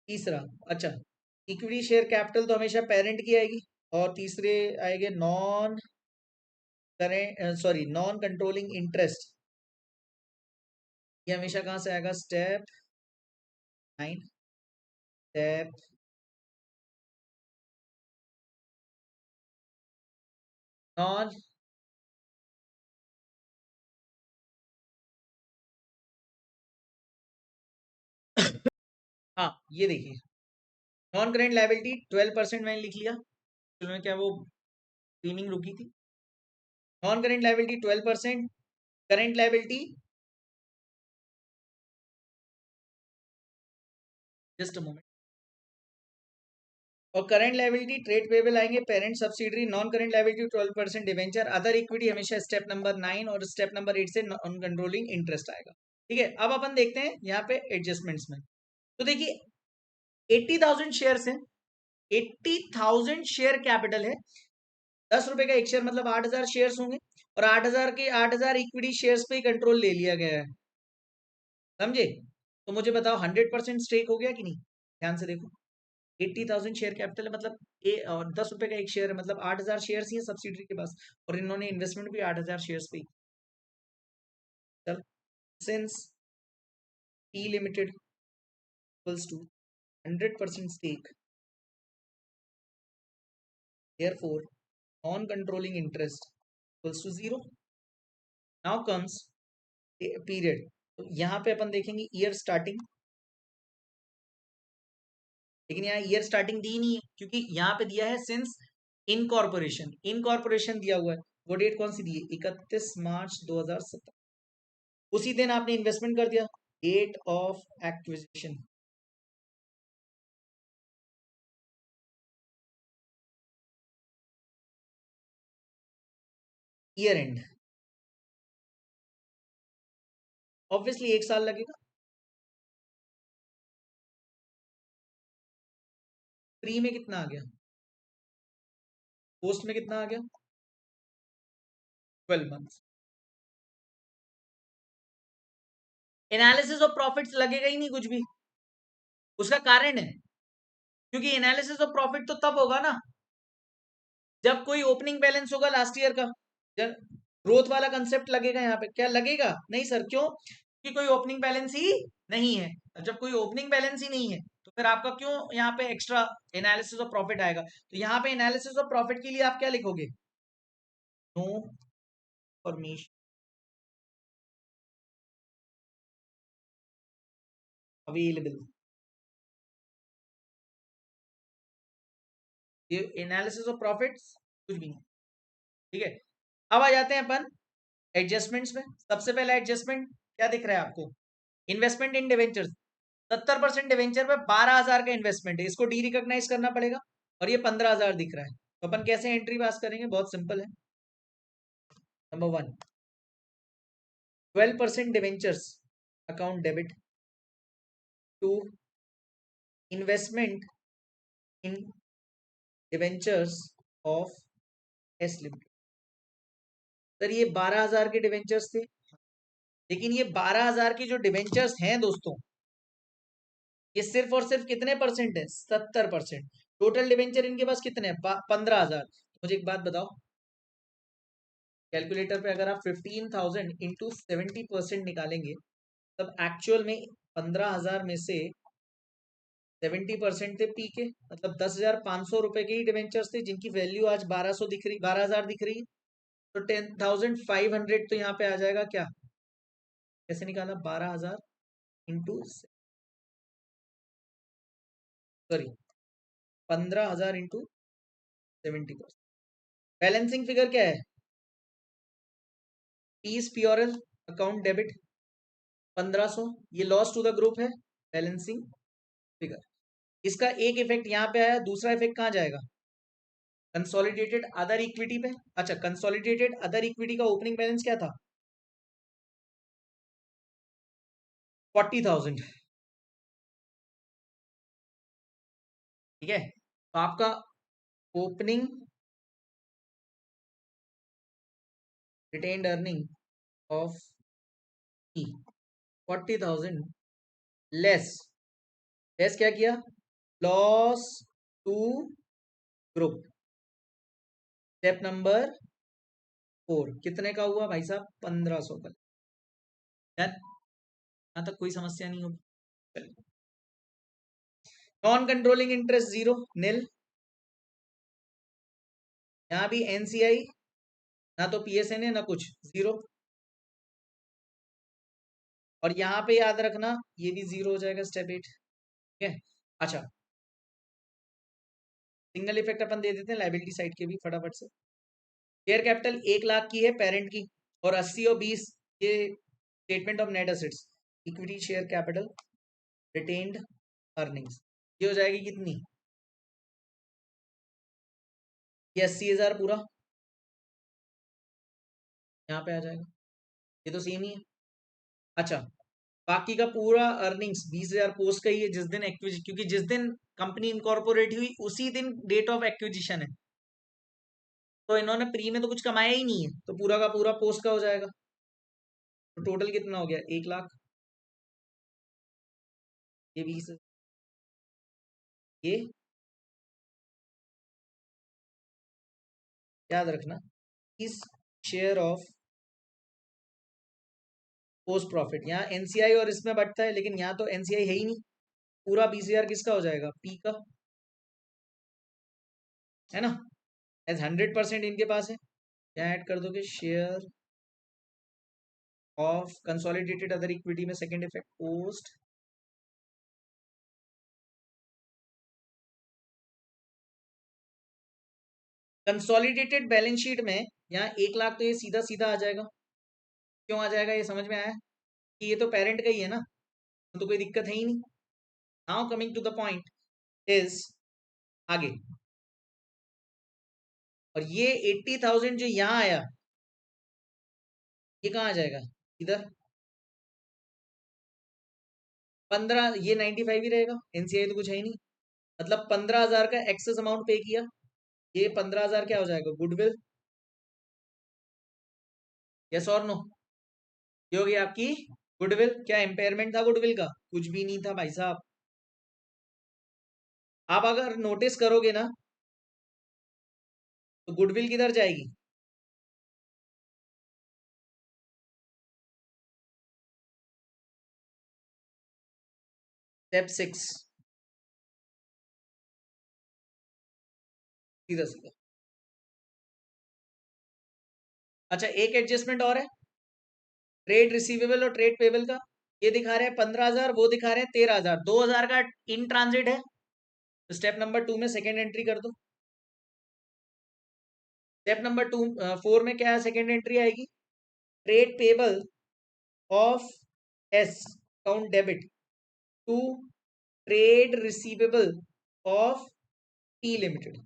तीसरा, अच्छा, इक्विटी शेयर कैपिटल तो हमेशा पेरेंट की आएगी, और तीसरे आएंगे non current, sorry, non controlling interest. ये हमेशा कहां से आएगा? स्टेप 9, स्टेप नॉन, हाँ ये देखिए, नॉन करेंट लायबिलिटी 12% मैंने लिख लिया, में क्या वो स्क्रीनिंग रुकी थी? Non current liability 12%, current liability, just a moment, और करंट लायबिलिटी ट्रेड पेबल आएंगे, parent subsidiary, non current liability 12% debenture, other equity हमेशा स्टेप नंबर 9 और स्टेप नंबर 8 से नॉन कंट्रोलिंग इंटरेस्ट आएगा। ठीक है, अब अपन देखते हैं यहाँ पे एडजस्टमेंट्स में। तो देखिए 80,000 शेयर है, 80,000 शेयर कैपिटल है, 10 रुपए का एक शेयर मतलब 8,000 शेयर होंगे, और 8,000 के 8,000 इक्विटी शेयर्स पे ही कंट्रोल ले लिया गया है, समझे? तो मुझे बताओ 100% स्टेक हो गया कि नहीं? ध्यान से देखो, 80,000 शेयर कैपिटल है, मतलब और 10 रुपए का एक शेयर है, मतलब 8,000 शेयर ही है सब्सिडरी के पास, और इन्होंने इन्वेस्टमेंट भी 8,000 शेयर पे ही। चल, since T limited equals to 100% स्टेक, therefore non controlling interest equals to 0. Now comes period. तो यहाँ पे अपन देखेंगे ईयर स्टार्टिंग, लेकिन यहाँ ईयर स्टार्टिंग दी नहीं है, क्योंकि यहाँ पे दिया है सिंस इनकॉर्पोरेशन, इनकॉर्पोरेशन दिया हुआ है। वो डेट कौन सी दी है? 31 मार्च 2017, उसी दिन आपने इन्वेस्टमेंट कर दिया, date of acquisition, year end, obviously 1 साल लगेगा। प्री में कितना आ गया? पोस्ट में कितना आ गया? 12 मंथ्स। एनालिसिस ऑफ प्रॉफिट्स लगेगा ही नहीं कुछ भी, उसका कारण है, क्योंकि एनालिसिस ऑफ प्रॉफिट तो तब होगा ना जब कोई ओपनिंग बैलेंस होगा लास्ट ईयर का, जब ग्रोथ वाला कंसेप्ट लगेगा यहाँ पे। क्या लगेगा? नहीं सर, क्यों? कि कोई ओपनिंग बैलेंस ही नहीं है। जब कोई ओपनिंग बैलेंस ही नहीं है तो फिर आपका क्यों यहाँ पे एक्स्ट्रा एनालिसिस ऑफ प्रॉफिट आएगा? तो यहाँ पे एनालिसिस ऑफ प्रॉफिट के लिए आप क्या लिखोगे? नो परमिशन अवेलेबल, ये एनालिसिस ऑफ प्रॉफिट्स कुछ भी नहीं। ठीक है, अब आ जाते हैं अपन एडजस्टमेंट्स में। सबसे पहला एडजस्टमेंट क्या दिख रहा है आपको? इन्वेस्टमेंट इन डिवेंचर्स, 70% डिवेंचर पे 12,000 का इन्वेस्टमेंट है, इसको डी रिकॉग्नाइज करना पड़ेगा, और ये 15,000 दिख रहा है। तो अपन कैसे एंट्री पास करेंगे? बहुत सिंपल है। Number 1, 12% debentures account debit to investment in debentures of S limited. Sir ये 12,000 के डिवेंचर्स थे, लेकिन ये 12,000 की जो डिवेंचर्स हैं दोस्तों, ये सिर्फ और सिर्फ कितने परसेंट है? 70%। टोटल डिवेंचर इनके पास कितने हैं? 15,000। मुझे एक बात बताओ, कैलकुलेटर पे अगर आप 15,000 इंटू 70% निकालेंगे, तब एक्चुअल में 15,000 में से 70% थे पी के, मतलब 10,500 रुपए के ही डिवेंचर्स थे, जिनकी वैल्यू आज 1200 दिख रही, 12,000 दिख रही है। तो 10,500 तो यहाँ पे आ जाएगा क्या? कैसे निकाला? 12,000 into, sorry, 15,000 into 70%। Balancing figure क्या है? पीस प्योरल अकाउंट डेबिट 1500, ये लॉस टू द ग्रुप है, बैलेंसिंग फिगर। इसका एक इफेक्ट यहाँ पे आया, दूसरा इफेक्ट कहाँ जाएगा? कंसोलिडेटेड अदर इक्विटी पे। अच्छा, कंसोलिडेटेड अदर इक्विटी का ओपनिंग बैलेंस क्या था? 40,000। ठीक है, तो आपका opening retained earning of 40,000 less, less क्या किया? Loss to group. Step number 4 कितने का हुआ भाई साहब? 1500 का। यार यहाँ तक कोई समस्या नहीं होगी। नॉन कंट्रोलिंग इंटरेस्ट जीरो, नील। यहाँ भी एनसीआई, ना तो पीएसएन है ना कुछ, जीरो। और यहाँ पे याद रखना ये भी जीरो हो जाएगा, स्टेप 8। ठीक है। अच्छा, सिंगल इफेक्ट अपन दे देते हैं लाइबिलिटी साइड के भी फटाफट से। शेयर कैपिटल 1,00,000 की है पेरेंट की, और 80 और 20 ये statement of net assets. Equity share capital retained earnings, ये हो जाएगी कितनी? ये 80,000 पूरा यहाँ पे आ जाएगा, ये तो सेम ही है। अच्छा, बाकी का पूरा अर्निंग्स 20,000 पोस्ट का ही है, जिस दिन एक्विजिशन, क्योंकि जिस दिन कंपनी इनकॉर्पोरेट हुई उसी दिन डेट ऑफ एक्विजिशन है, तो इन्होंने प्री में तो कुछ कमाया ही नहीं है, तो पूरा का पूरा पोस्ट का हो जाएगा। तो टोटल कितना हो गया? 1,00,000। ये 20, ये याद रखना, इस शेयर ऑफ पोस्ट प्रॉफिट, यहाँ एनसीआई और इसमें बढ़ता है, लेकिन यहाँ तो एनसीआई है ही नहीं। पूरा 20,000 किसका हो जाएगा? पी का, है ना, एज 100% इनके पास है। यहाँ ऐड कर दोगे share of consolidated other equity में second effect post consolidated balance sheet में। यहाँ 1,00,000 तो ये सीधा सीधा आ जाएगा। क्यों आ जाएगा? ये समझ में आया कि ये तो पेरेंट का ही है ना, तो कोई दिक्कत है ही नहीं। Now coming to the point is आगे, और ये 80,000 जो यहाँ आया, ये कहाँ आ जाएगा? इधर 15, ये 95 ही रहेगा, एनसीआई तो कुछ है ही नहीं। मतलब 15,000 का एक्सेस अमाउंट पे किया, ये 15,000 क्या हो जाएगा? गुडविल। यस और नो? ये हो गई आपकी गुडविल। क्या इम्पेयरमेंट था गुडविल का? कुछ भी नहीं था भाई साहब। आप अगर नोटिस करोगे ना, तो गुडविल किधर जाएगी? स्टेप 6, सीधा सीधा। अच्छा, एक एडजस्टमेंट और है, ट्रेड रिसीवेबल और ट्रेड पेबल का। ये दिखा रहे हैं 15,000, वो दिखा रहे हैं 13,000, 2,000 का इन ट्रांजिट है। तो स्टेप नंबर 2 में सेकेंड एंट्री कर दो। स्टेप नंबर 4 में क्या है? सेकेंड एंट्री आएगी, trade payable of S account debit to trade receivable of P limited.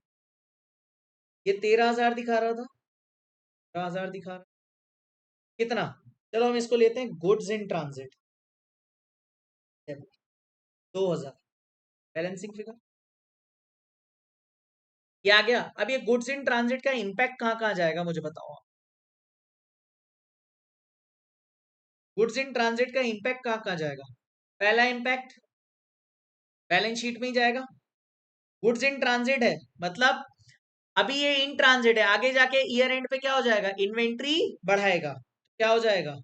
ये 13,000 दिखा रहा था, 13,000 दिखा रहा, कितना? चलो हम इसको लेते हैं goods in transit, 2,000। Balancing figure ये आ गया। अब ये गुड्स इन ट्रांजिट का इम्पैक्ट कहाँ कहाँ जाएगा मुझे बताओ। गुड्स इन ट्रांजिट का इंपैक्ट कहाँ कहाँ जाएगा? पहला इंपैक्ट बैलेंस शीट में ही जाएगा। गुड्स इन ट्रांजिट है मतलब अभी ये इन ट्रांजिट है, आगे जाके ईयर एंड पे क्या हो जाएगा? इन्वेंट्री बढ़ाएगा। क्या हो जाएगा?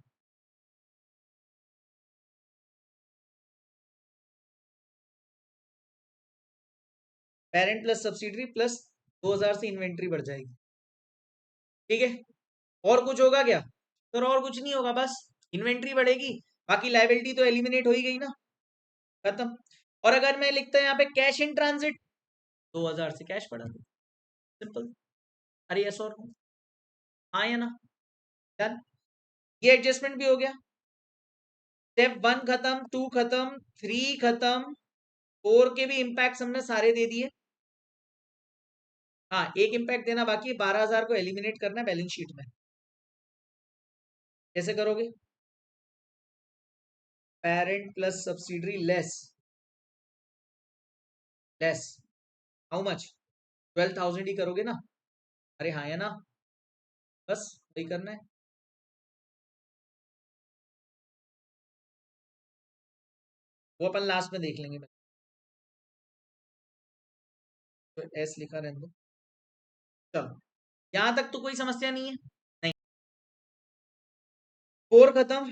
पेरेंट प्लस सब्सिडरी प्लस 2000 से इन्वेंट्री बढ़ जाएगी। ठीक है, और कुछ होगा क्या? तो और कुछ नहीं होगा, बस इन्वेंट्री बढ़ेगी, बाकी लाइबिलिटी तो एलिमिनेट हो ही गई ना, खत्म। और अगर मैं लिखता हूं यहाँ पे कैश इन ट्रांजिट, 2000 से कैश बढ़ा दो, सिंपल। अरे यस और नो? हाँ या ना? डन। ये एडजस्टमेंट भी हो गया। स्टेप 1 खत्म, 2 खत्म, 3 खत्म, 4 के भी इम्पैक्ट हमने सारे दे दिए। हाँ, एक इम्पैक्ट देना बाकी, 12,000 को एलिमिनेट करना है बैलेंस शीट में। कैसे करोगे? Parent plus subsidiary less less how much? 12,000 ही करोगे ना? अरे हाँ या ना? बस वही करना है। वो अपन लास्ट में देख लेंगे। तो एस लिखा रहने दो। चलो, यहां तक तो कोई समस्या नहीं है। नहीं, 4 खत्म,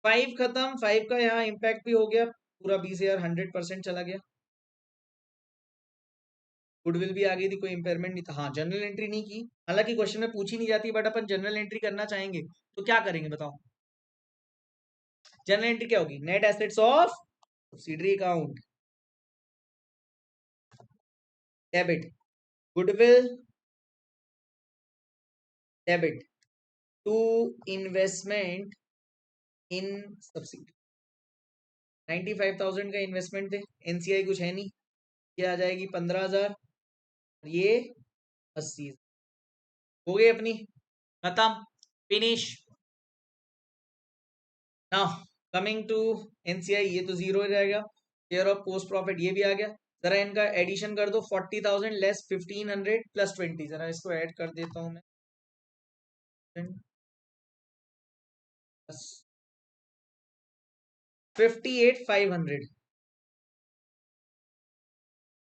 5 खत्म, 5 का यहाँ इम्पैक्ट भी हो गया, पूरा 20,000 100% चला गया। गुडविल भी आ गई थी, कोई इम्पेयरमेंट नहीं था। हाँ, जनरल एंट्री नहीं की, हालांकि क्वेश्चन में पूछी नहीं जाती, बट अपन जनरल एंट्री करना चाहेंगे तो क्या करेंगे बताओ? जनरल एंट्री क्या होगी? Net assets of subsidiary account, debit goodwill, debit to investment in subsidy. 95,000 का इन्वेस्टमेंट थे, एनसीआई कुछ है नहीं, ये आ जाएगी 15,000, ये 80 हो गई अपनी, खत्म, finish. Now coming to NCI, ये तो जीरो हो जाएगा। शेयर ऑफ पोस्ट प्रॉफिट ये भी आ गया। जरा इनका एडिशन कर दो, 40,000 लेस 1,500 प्लस 20, जरा इसको ऐड कर देता हूं मैं। 58,500,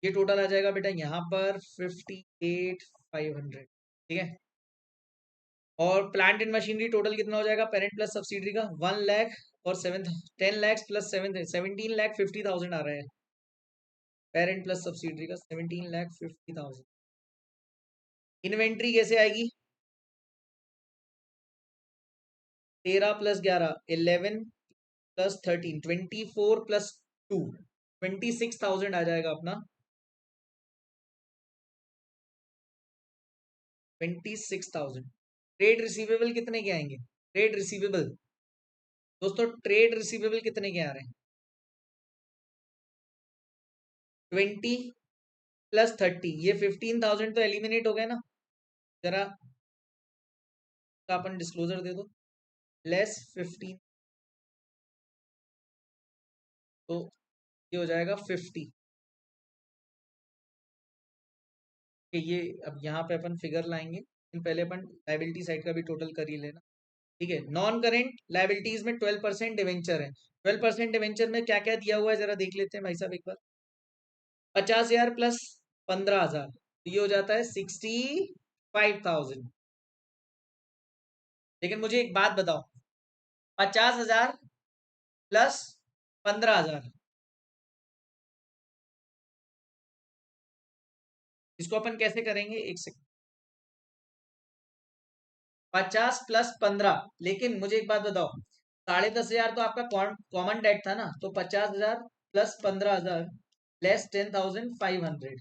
ये टोटल आ जाएगा बेटा यहाँ पर 58,500। ठीक है, और प्लांट एंड मशीनरी टोटल कितना हो जाएगा पेरेंट प्लस सब्सिडरी का? 1 लाख और 10 लाख प्लस 17 लाख 50,000 आ रहा है। पेरेंट प्लस सब्सिडरी का 17,50,000। इन्वेंट्री कैसे आएगी? 13 प्लस 11 11 प्लस 13 24 प्लस 2 26,000 आ जाएगा अपना। 26,000। ट्रेड रिसीवेबल कितने के आएंगे? ट्रेड रिसीवेबल दोस्तों, ट्रेड रिसीवेबल कितने के आ रहे हैं? 20 प्लस 30, ये 15,000 तो एलिमिनेट हो गए ना। जरा का अपन डिस्क्लोजर दे दो, लेस 15, तो ये हो जाएगा 50। ये अब यहाँ पे अपन फिगर लाएंगे, पहले अपन लाइबिलिटी साइड का भी टोटल कर ही लेना। ठीक है, नॉन करेंट लाइबिलिटीज में 12% डिवेंचर है। 12% डिवेंचर में क्या क्या दिया हुआ है जरा देख लेते हैं भाई साहब एक बार। 50,000 प्लस 15,000, तो ये हो जाता है 65,000। लेकिन मुझे एक बात बताओ, 50,000 प्लस 15,000, इसको अपन कैसे करेंगे? एक सेकंड। 50 प्लस 15, लेकिन मुझे एक बात बताओ, 10,500 तो आपका कॉमन डेट था ना, तो 50,000 प्लस 15,000 लेस 10,500,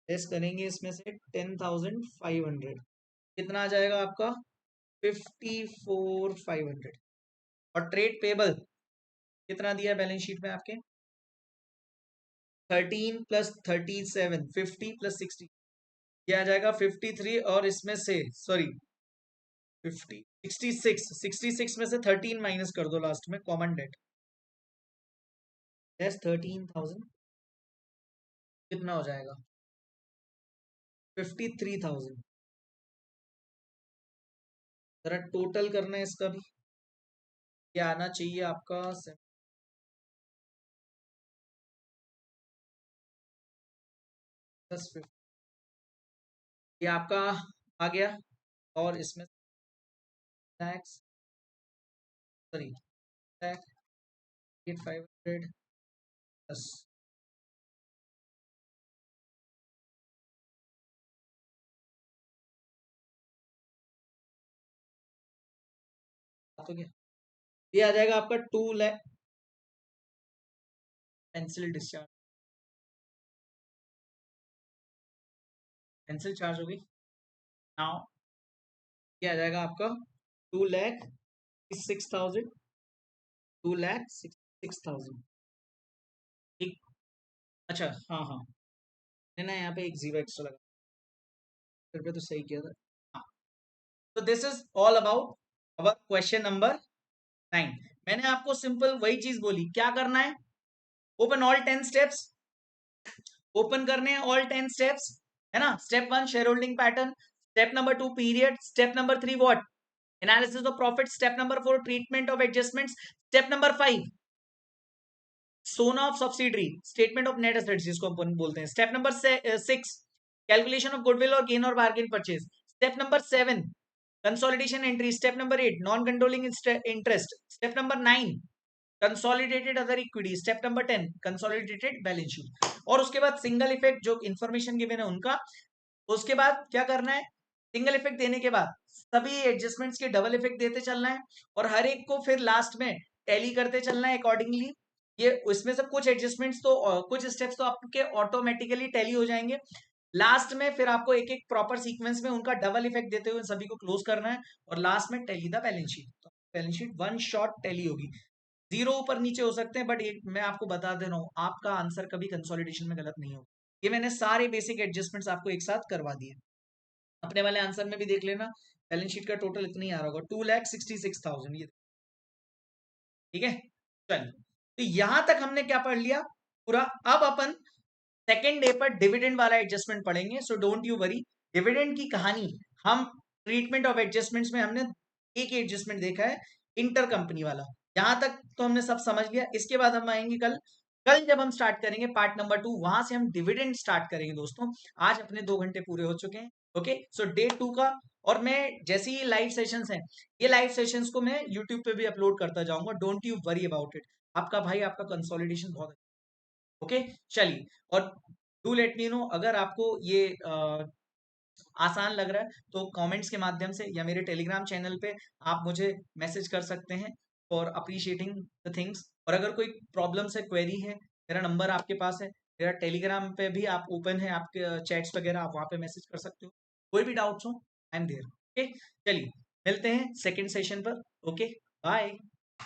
लेस करेंगे इसमें से 10,500, कितना आ जाएगा आपका? 54,500। और ट्रेड पेबल कितना दिया बैलेंस शीट में आपके? 13 प्लस 37, 50 प्लस 60, ये आ जाएगा 53, और इसमें से सॉरी 50 66 में से 13 माइनस कर दो लास्ट में, कॉमन डेट लेस 13,000, कितना हो जाएगा? 53,000। जरा टोटल करना है इसका भी, ये आना चाहिए आपका 10 ये आपका आ गया। और इसमें टैक्स, सॉरी, टैक्स 500 प्लस। तो क्या ये आ जाएगा आपका 2 lakh. Pencil discharge, pencil charge होगी नाउ। ये आ जाएगा आपका 2,06,000, 2,06,000। ठीक। अच्छा, हाँ हाँ, मैंने ना यहाँ पे एक जीरो एक्स्ट्रा लगा, फिर पे तो सही किया था। हाँ, तो this is all about our question number 9। मैंने आपको सिंपल वही चीज बोली, क्या करना है, ओपन ऑल 10 स्टेप्स, ओपन करने हैं ऑल 10 स्टेप्स, है ना। Step 1 share holding pattern, step number 2 period, step number 3 what, analysis of profit, step number 4 treatment of adjustments, step number 5 सोना of subsidiary, statement of net assets जिसको अपन बोलते हैं, step number 6 calculation of goodwill और gain और bargain purchase, step number 7 consolidation entry, step number 8 non controlling interest, step number 9 consolidated other equity, step number 10 consolidated balance sheet. और उसके बाद single effect जो information given है उनका। उसके बाद क्या करना है, सिंगल इफेक्ट देने के बाद सभी एडजस्टमेंट्स के डबल इफेक्ट देते चलना है, और हर एक को फिर लास्ट में टैली करते चलना है अकॉर्डिंगली। ये उसमें से कुछ एडजस्टमेंट्स तो कुछ स्टेप्स तो आपके ऑटोमेटिकली टैली हो जाएंगे। लास्ट में फिर आपको एक एक प्रॉपर सीक्वेंस में उनका डबल इफेक्ट देते हुए सभी को क्लोज करना है, और लास्ट में टैली द बैलेंस शीट। तो balance sheet one shot tally होगी। जीरो ऊपर नीचे हो सकते हैं, बट एक मैं आपको बता दे रहा हूँ, आपका आंसर कभी कंसोलिडेशन में गलत नहीं होगा। ये मैंने सारे बेसिक एडजस्टमेंट्स आपको एक साथ करवा दिए। अपने वाले आंसर में भी देख लेना, बैलेंस शीट का टोटल इतना ही आ रहा होगा, 2,66,000। ये ठीक है। चलिए, तो यहां तक हमने क्या पढ़ लिया पूरा। अब अपन सेकेंड डे पर डिविडेंड वाला एडजस्टमेंट पढ़ेंगे, so don't you worry. Dividend की कहानी हम ट्रीटमेंट ऑफ एडजस्टमेंट्स में हमने एक एडजस्टमेंट देखा है, इंटर कंपनी वाला। यहां तक तो हमने सब समझ लिया। इसके बाद हम आएंगे कल, कल जब हम स्टार्ट करेंगे पार्ट नंबर 2, वहां से हम डिविडेंड स्टार्ट करेंगे दोस्तों। आज अपने 2 घंटे पूरे हो चुके हैं। ओके, सो डे 2 का, और मैं जैसे ही लाइव सेशंस हैं, ये लाइव सेशंस को मैं यूट्यूब पे भी अपलोड करता जाऊंगा, don't you worry about it. आपका भाई आपका कंसोलिडेशन बहुत अच्छा। ओके, चलिए। और डू लेट मी नो अगर आपको ये आसान लग रहा है, तो कमेंट्स के माध्यम से या मेरे टेलीग्राम चैनल पे आप मुझे मैसेज कर सकते हैं फॉर अप्रिशिएटिंग द थिंग्स। और अगर कोई प्रॉब्लम्स है, क्वेरी है, मेरा नंबर आपके पास है, मेरा टेलीग्राम पे भी आप ओपन है, आपके चैट्स वगैरह आप वहाँ पे मैसेज कर सकते हो। कोई भी डाउट्स हो, आई एम देयर। ओके, चलिए मिलते हैं सेकेंड सेशन पर। Okay, bye.